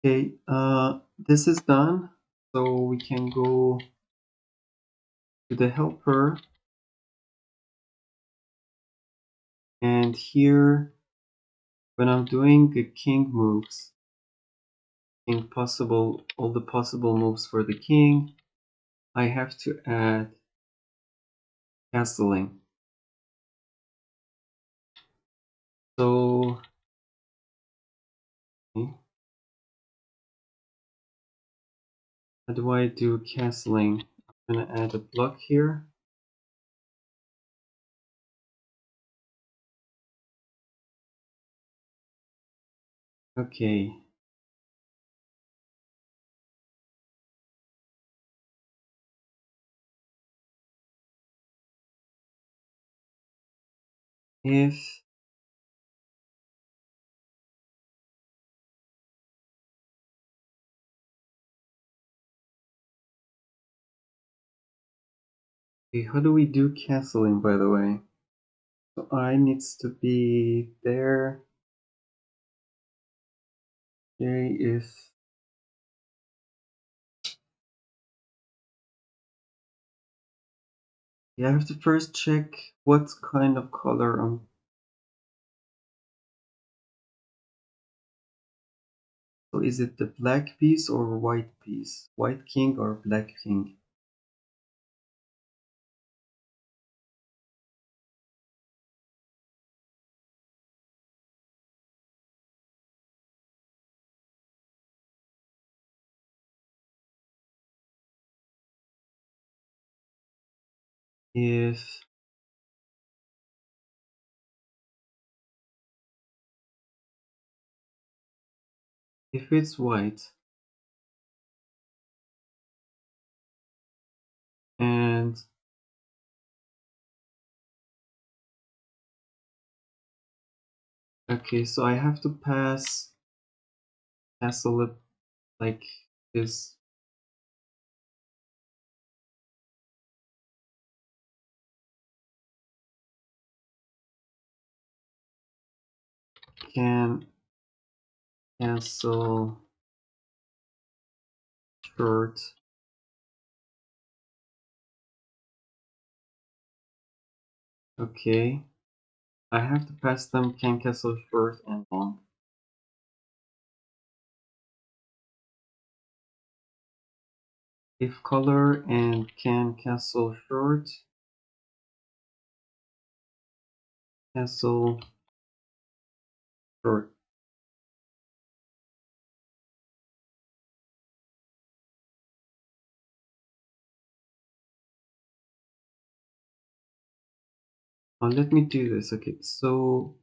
Okay, this is done, so we can go to the helper, and here when I'm doing the king moves, all the possible moves for the king, I have to add castling. So okay, how do I do castling? I'm gonna add a block here. Okay. If okay, how do we do castling, by the way? So I needs to be there. J is yeah, I have to first check what kind of color I'm. So is it the black piece or white piece? White king or black king? If it's white and okay, so I have to pass castle it like this. Can castle short. Okay, I have to pass them can castle short and long. If color and can castle short, castle short. Let me do this. Okay, so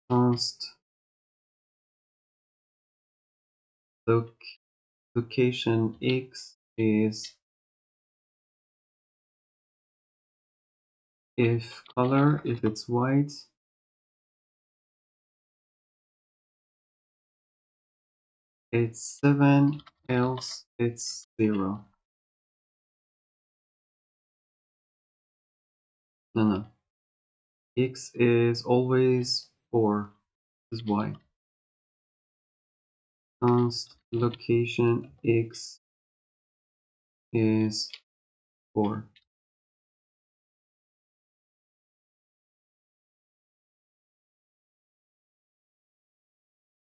const loc location x is if color, if it's white, it's 7, else it's 0. No. X is always 4. This is Y. Const location X is 4.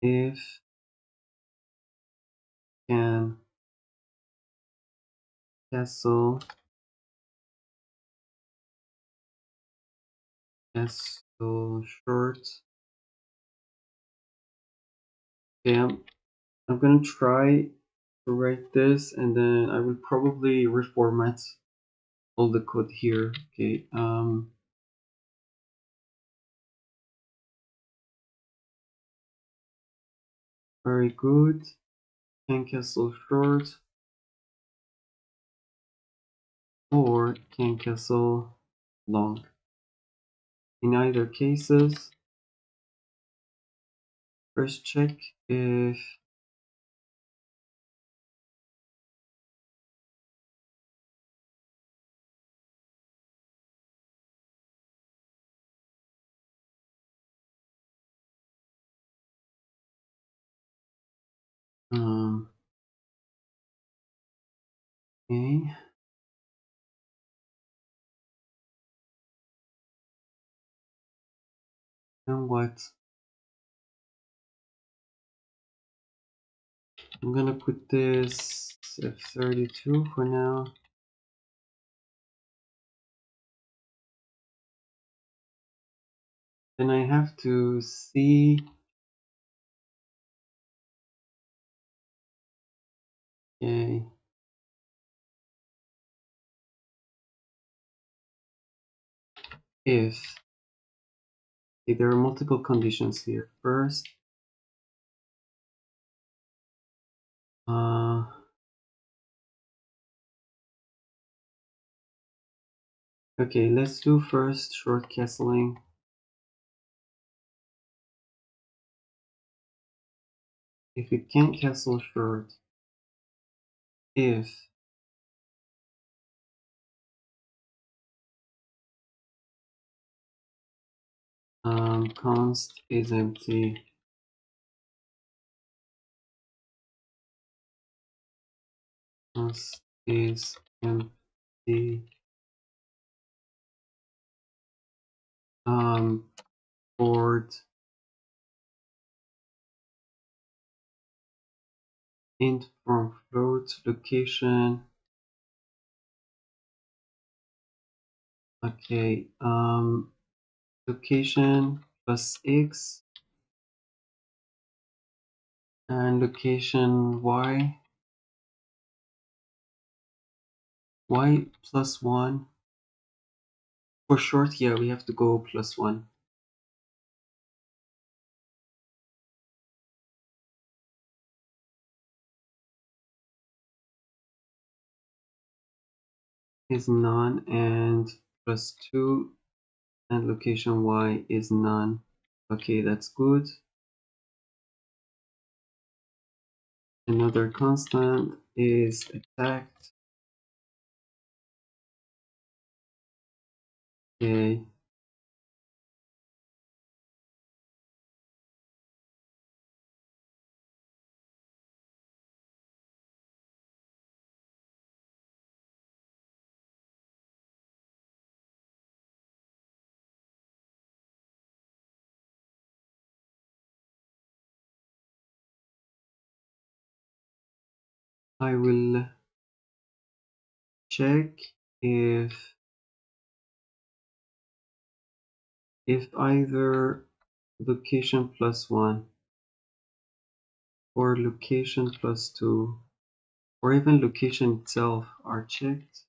If can castle short. Okay, I'm gonna try to write this, and then I will probably reformat all the code here. Okay, very good. Can castle short or can castle long. In either cases, first check if okay. And what? I'm gonna put this F32 for now. Then I have to see. Okay. If okay, there are multiple conditions here. First, okay, let's do first short castling. If it can't castle short, if const is empty, const is empty, board int from float location. Okay, location plus x and location y plus 1. For short, yeah, we have to go plus 1. Is none, and plus 2, and location y is none. Okay, that's good. Another constant is attacked. Okay. I will check if either location plus 1 or location plus 2 or even location itself are checked.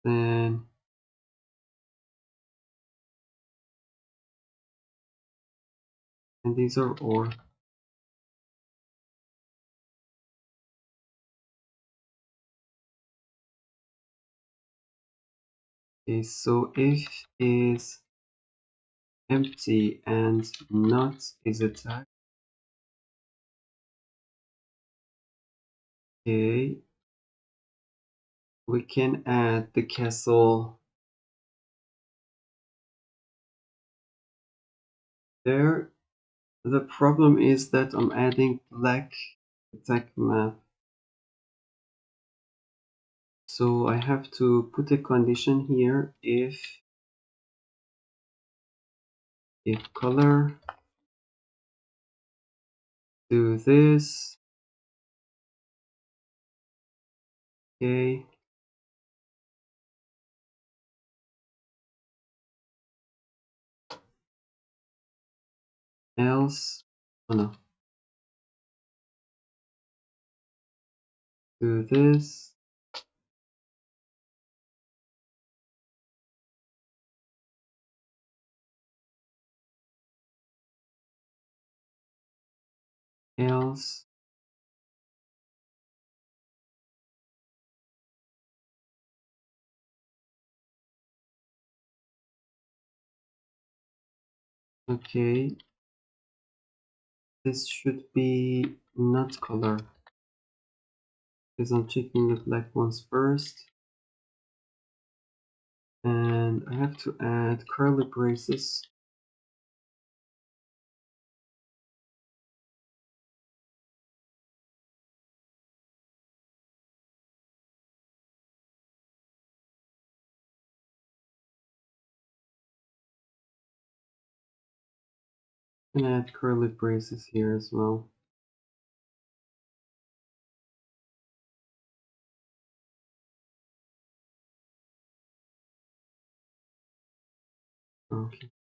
Then and these are OR. Okay, so if is empty and not is attack. Okay, we can add the castle there. The problem is that I'm adding black attack map, so I have to put a condition here. If color do this, okay, else, oh no, do this, else, okay, this should be not color, because I'm checking the black ones first, and I have to add curly braces. And add curly braces here as well. Okay.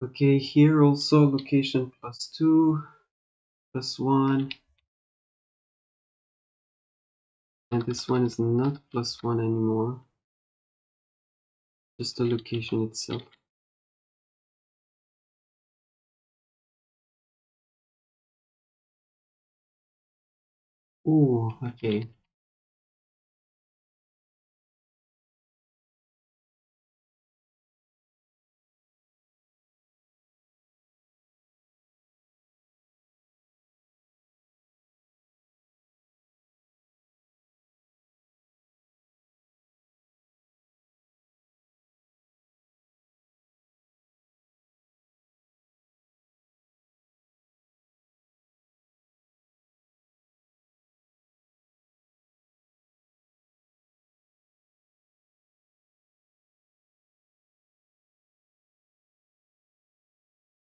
Okay, here also location +2, +1, and this one is not +1 anymore, just the location itself. Oh, okay.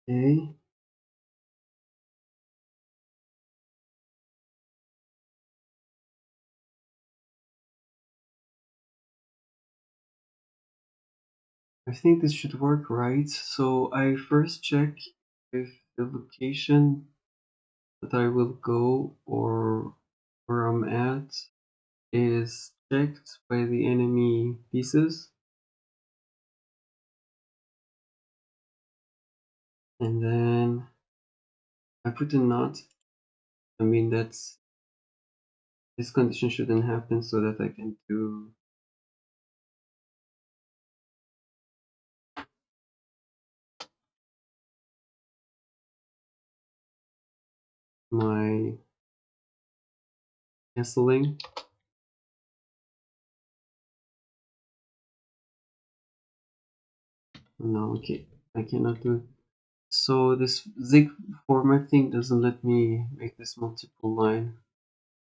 Okay. I think this should work, right? So I first check if the location that I will go or where I'm at is checked by the enemy pieces. And then I put a knot. I mean, that's this condition shouldn't happen so that I can do my castling. No, okay, I cannot do it. So this zig formatting doesn't let me make this multiple line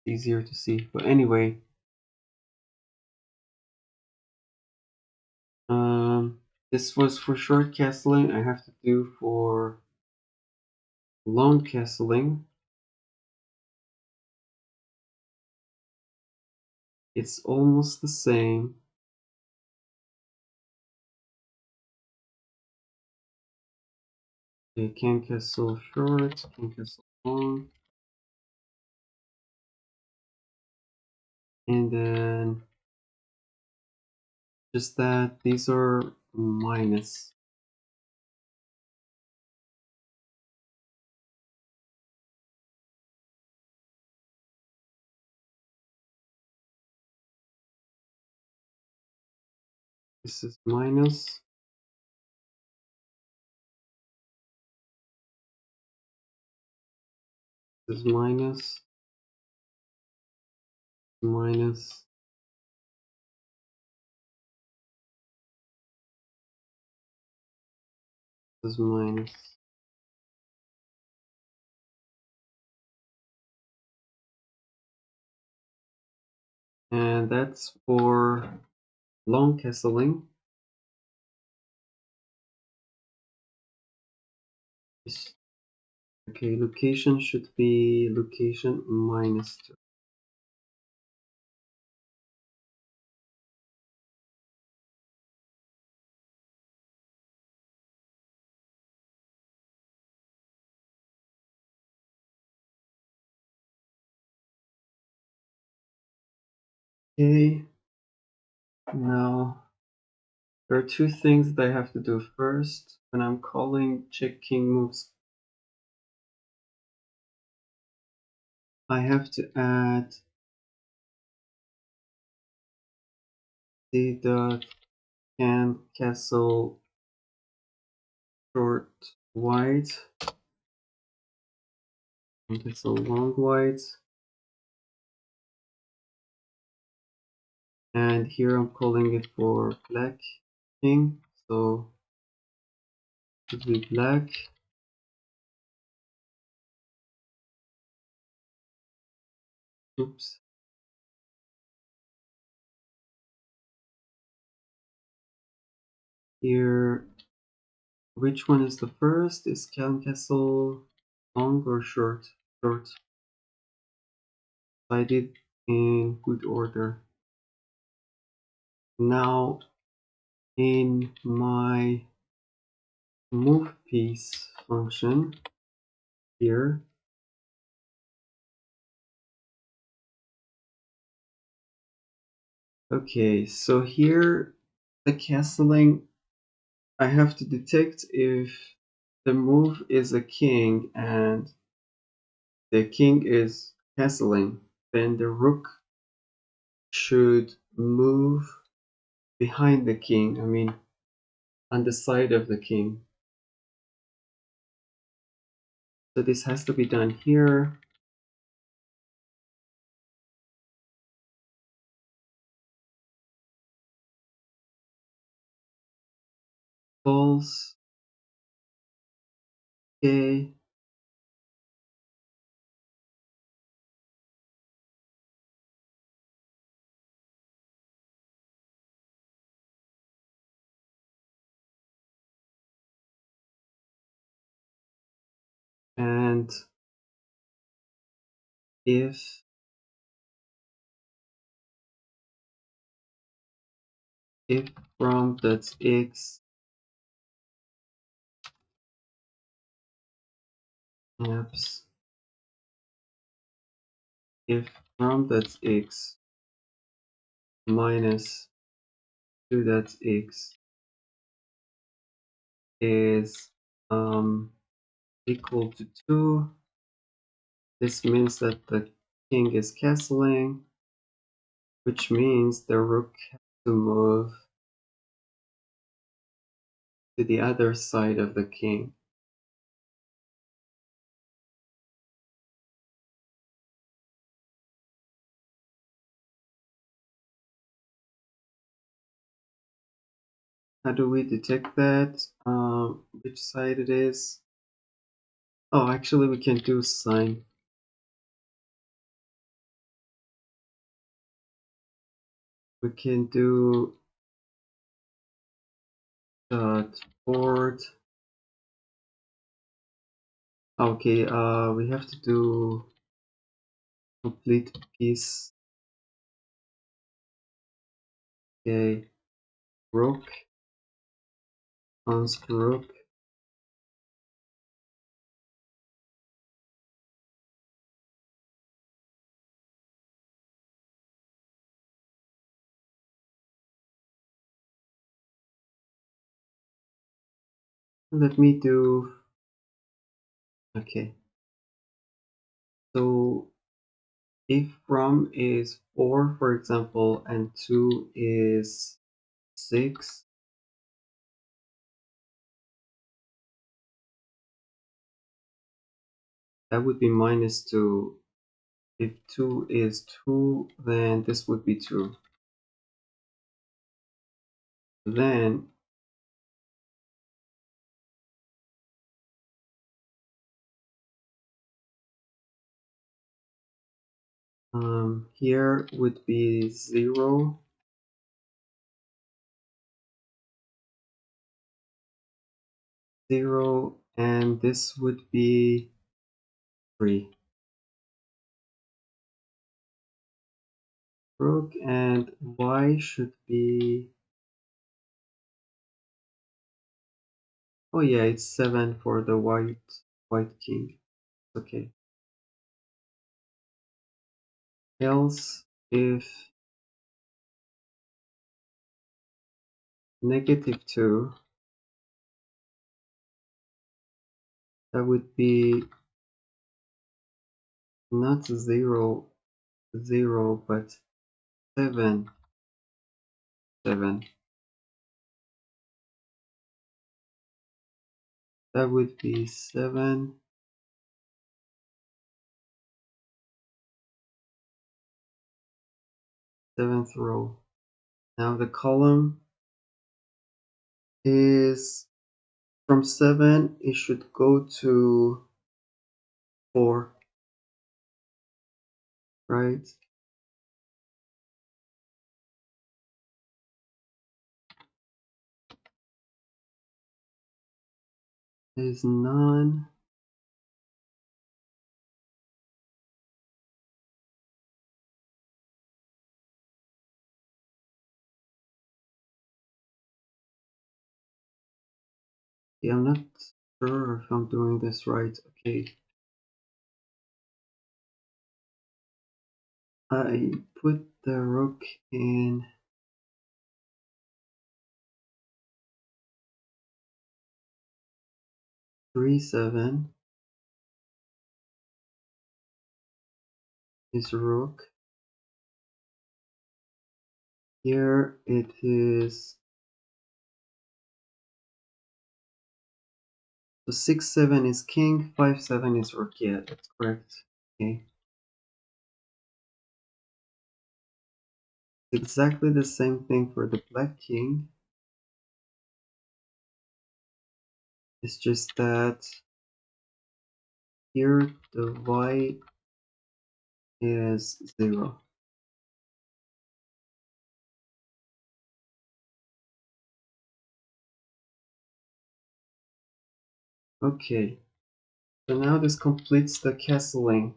easier to see. But anyway, this was for short castling. I have to do for long castling. It's almost the same. Okay, can castle short, can castle long. And then just that these are minus. This is minus. This is minus. Minus. This is minus. And that's for long castling. Okay, location should be location minus 2. Okay, now there are two things that I have to do first. When I'm calling check king moves, I have to add the dot can castle short white and castle long white. And here I'm calling it for black king, so it should be black. Oops. Here, which one is the first? Is can castle long or short? Short. I did in good order. Now in my move piece function here, okay, so here the castling, I have to detect if the move is a king and the king is castling, then the rook should move behind the king, I mean on the side of the king. So this has to be done here. False. Okay. And if from that's x maps if from that's x minus 2 that's x is equal to 2, this means that the king is castling, which means the rook has to move to the other side of the king. How do we detect that? Which side it is? Oh, actually we can do sign. We can do dot board. Okay, we have to do complete piece. Okay, rook, const rook. Let me do, okay. So if from is 4, for example, and 2 is 6, that would be -2. If 2 is 2, then this would be 2. Then here would be 0, 0, and this would be 3. Rook and y should be, oh yeah, it's 7 for the white king. Okay. Else if -2, that would be not 0, 0, but 7, 7. That would be 7, 7th row. Now the column is from 7, it should go to 4, right? Is none. Yeah, I'm not sure if I'm doing this right. Okay. I put the rook in (3-7) is rook. Here it is, so 6-7 is king, 5-7 is rook. Yeah, that's correct. Okay. Exactly the same thing for the black king. It's just that here the y is 0. Okay, so now this completes the castling.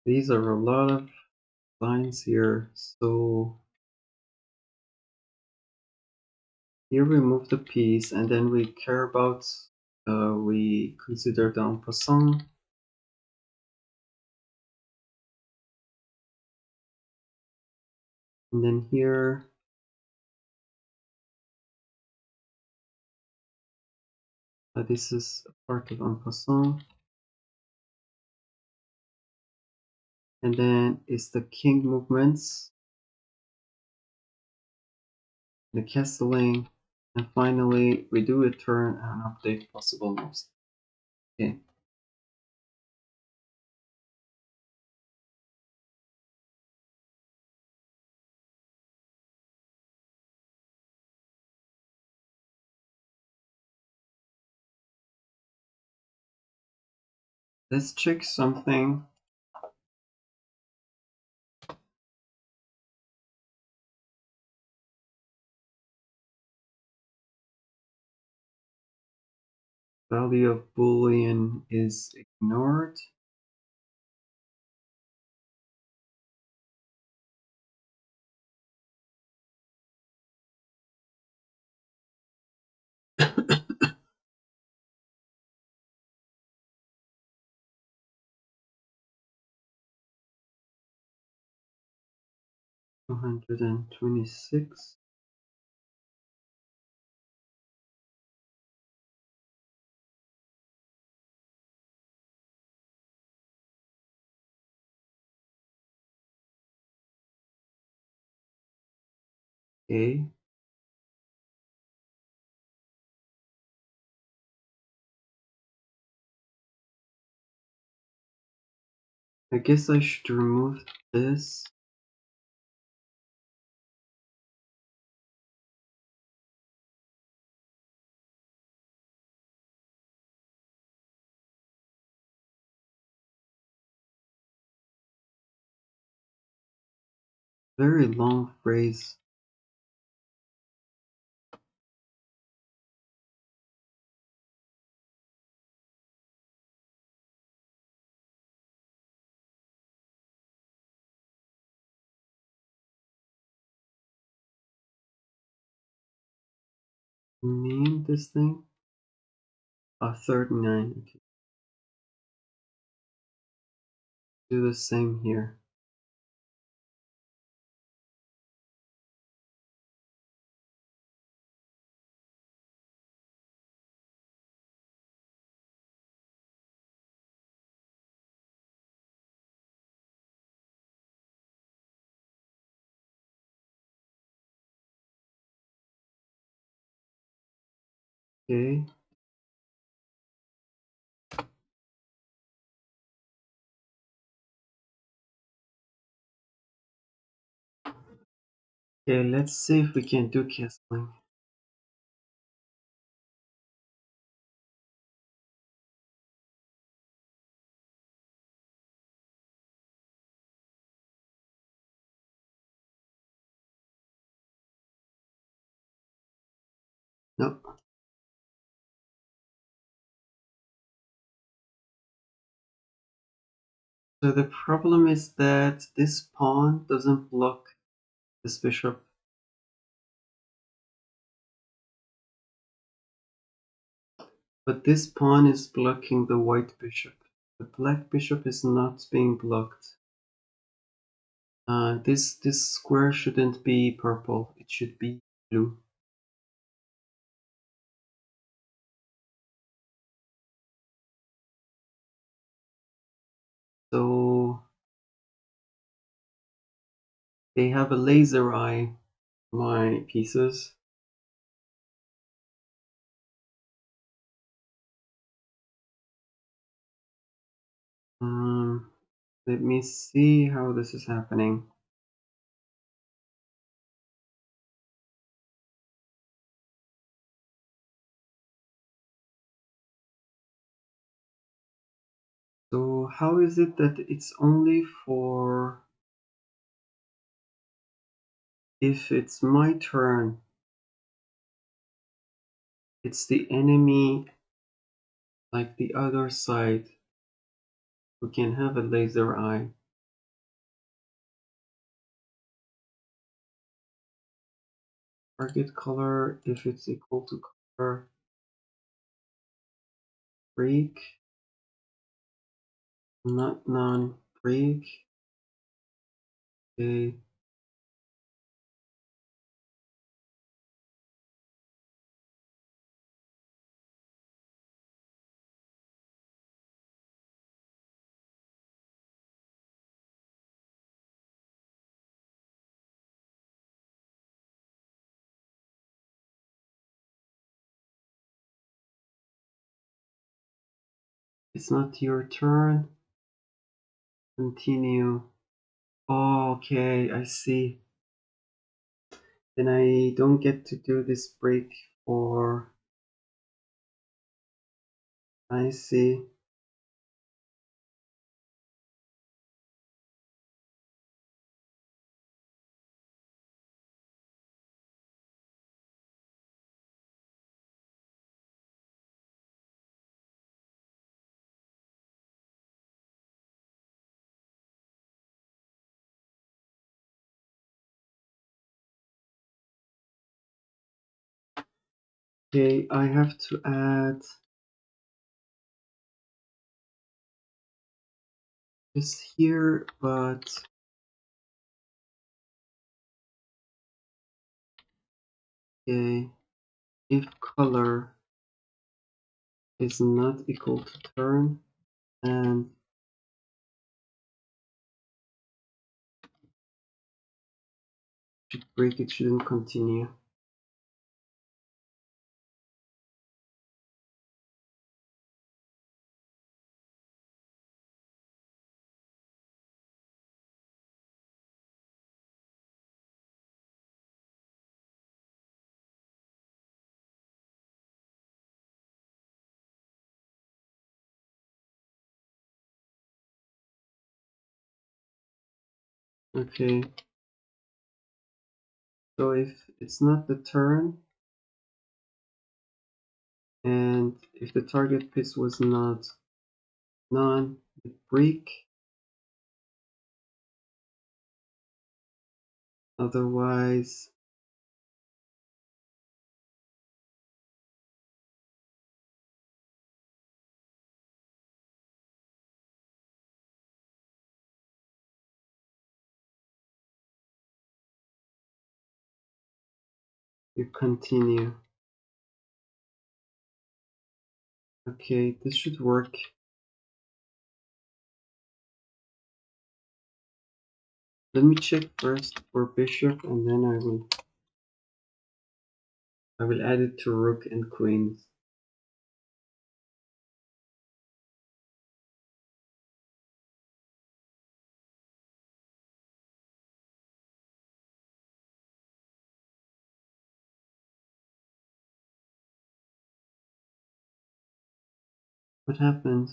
These are a lot of lines here, so here we move the piece, and then we care about, we consider the en passant. And then here, this is a part of en passant. And then is the king movements, the castling, and finally we do a turn and update possible moves. Okay. Let's check something. Value of Boolean is ignored. 226. Okay. I guess I should remove this. Very long phrase. Name this thing? 39. Okay. Do the same here. Okay. Okay, let's see if we can do castling. Nope. So the problem is that this pawn doesn't block this bishop. But this pawn is blocking the white bishop. The black bishop is not being blocked. This square shouldn't be purple. It should be blue. So they have a laser eye, my pieces. Let me see how this is happening. So how is it that it's only for if it's my turn, it's the enemy, like the other side, who can have a laser eye. Target color if it's equal to color break, not non-break. Okay. It's not your turn. Continue. Oh, okay, I see. Then I don't get to do this break for. I see. Okay, I have to add this here, but Okay, if color is not equal to turn, and should break, it shouldn't continue. Okay, so if it's not the turn, and if the target piece was not none, it break. Otherwise, you continue. Okay, this should work. Let me check first for bishop, and then I will add it to rook and queens. What happened?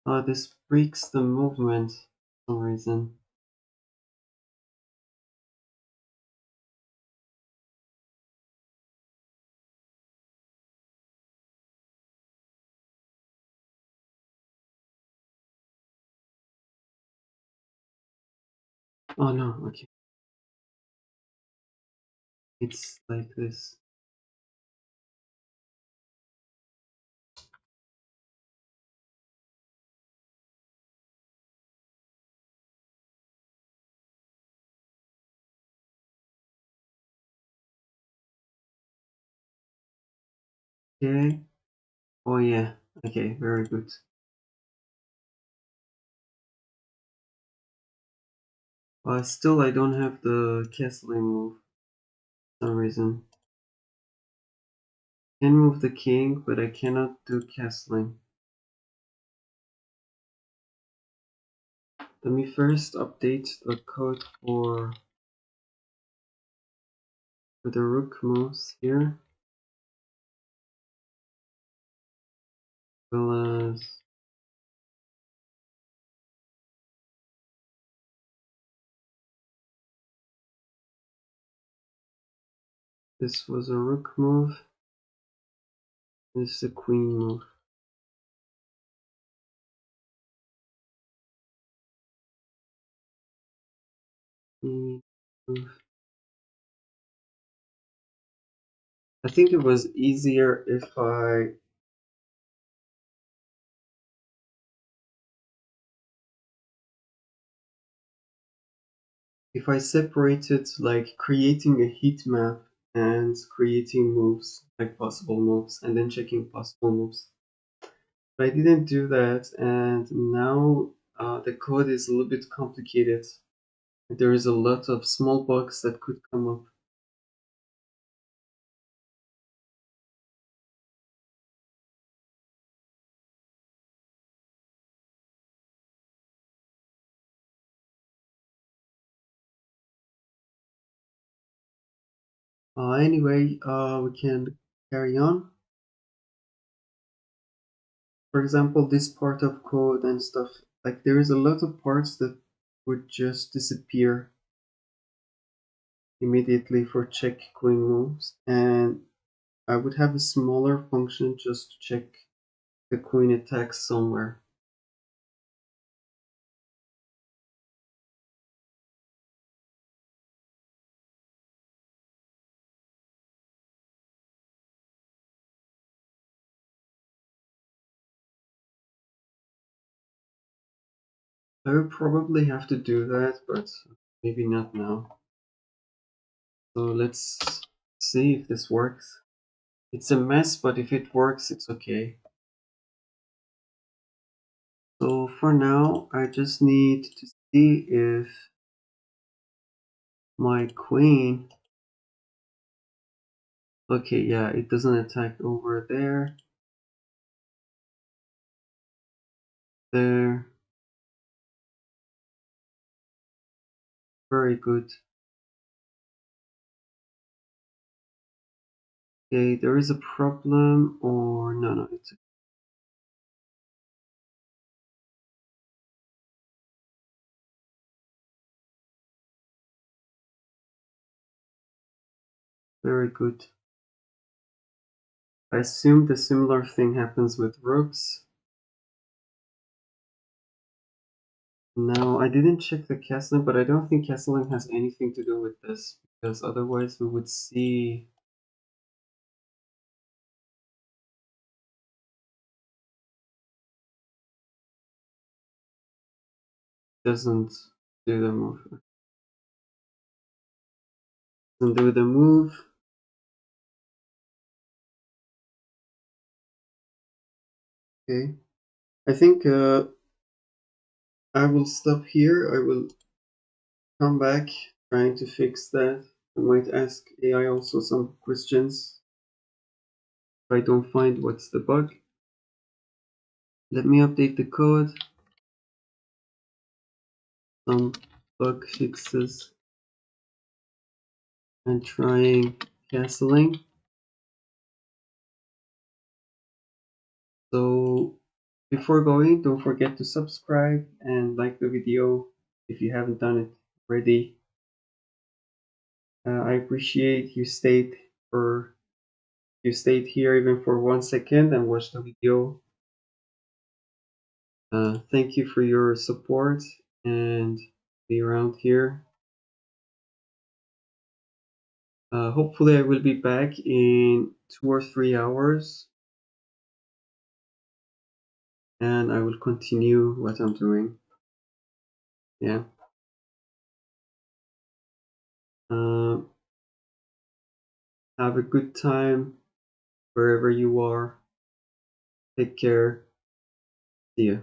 Oh, this breaks the movement for some reason. Oh no, okay. It's like this. Okay. Oh yeah. Okay, very good. Still, I don't have the castling move for some reason. I can move the king, but I cannot do castling. Let me first update the code for the rook moves here, as well as this was a rook move. This is a queen move. Queen move. I think it was easier if I separated like creating a heat map and creating moves, like possible moves, and then checking possible moves. But I didn't do that, and now the code is a little bit complicated. There is a lot of small bugs that could come up. Anyway, we can carry on. For example, this part of code and stuff, like there is a lot of parts that would just disappear immediately for check queen moves, and I would have a smaller function just to check the queen attacks somewhere. I will probably have to do that, but maybe not now. So let's see if this works. It's a mess, but if it works, it's okay. So for now, I just need to see if my queen... Okay, yeah, it doesn't attack over there. There. Very good. Okay, there is a problem, or no, it's very good. I assume the similar thing happens with rooks. Now, I didn't check the castling, but I don't think castling has anything to do with this, because otherwise we would see... Doesn't do the move. Doesn't do the move. Okay. I think I will stop here. I will come back trying to fix that. I might ask AI also some questions if I don't find what's the bug. Let me update the code. Some bug fixes and trying canceling. So before going, don't forget to subscribe and like the video if you haven't done it already. I appreciate you stayed here even for 1 second and watched the video. Thank you for your support and be around here. Hopefully I will be back in 2 or 3 hours and I will continue what I'm doing. Yeah. Have a good time wherever you are. Take care. See ya.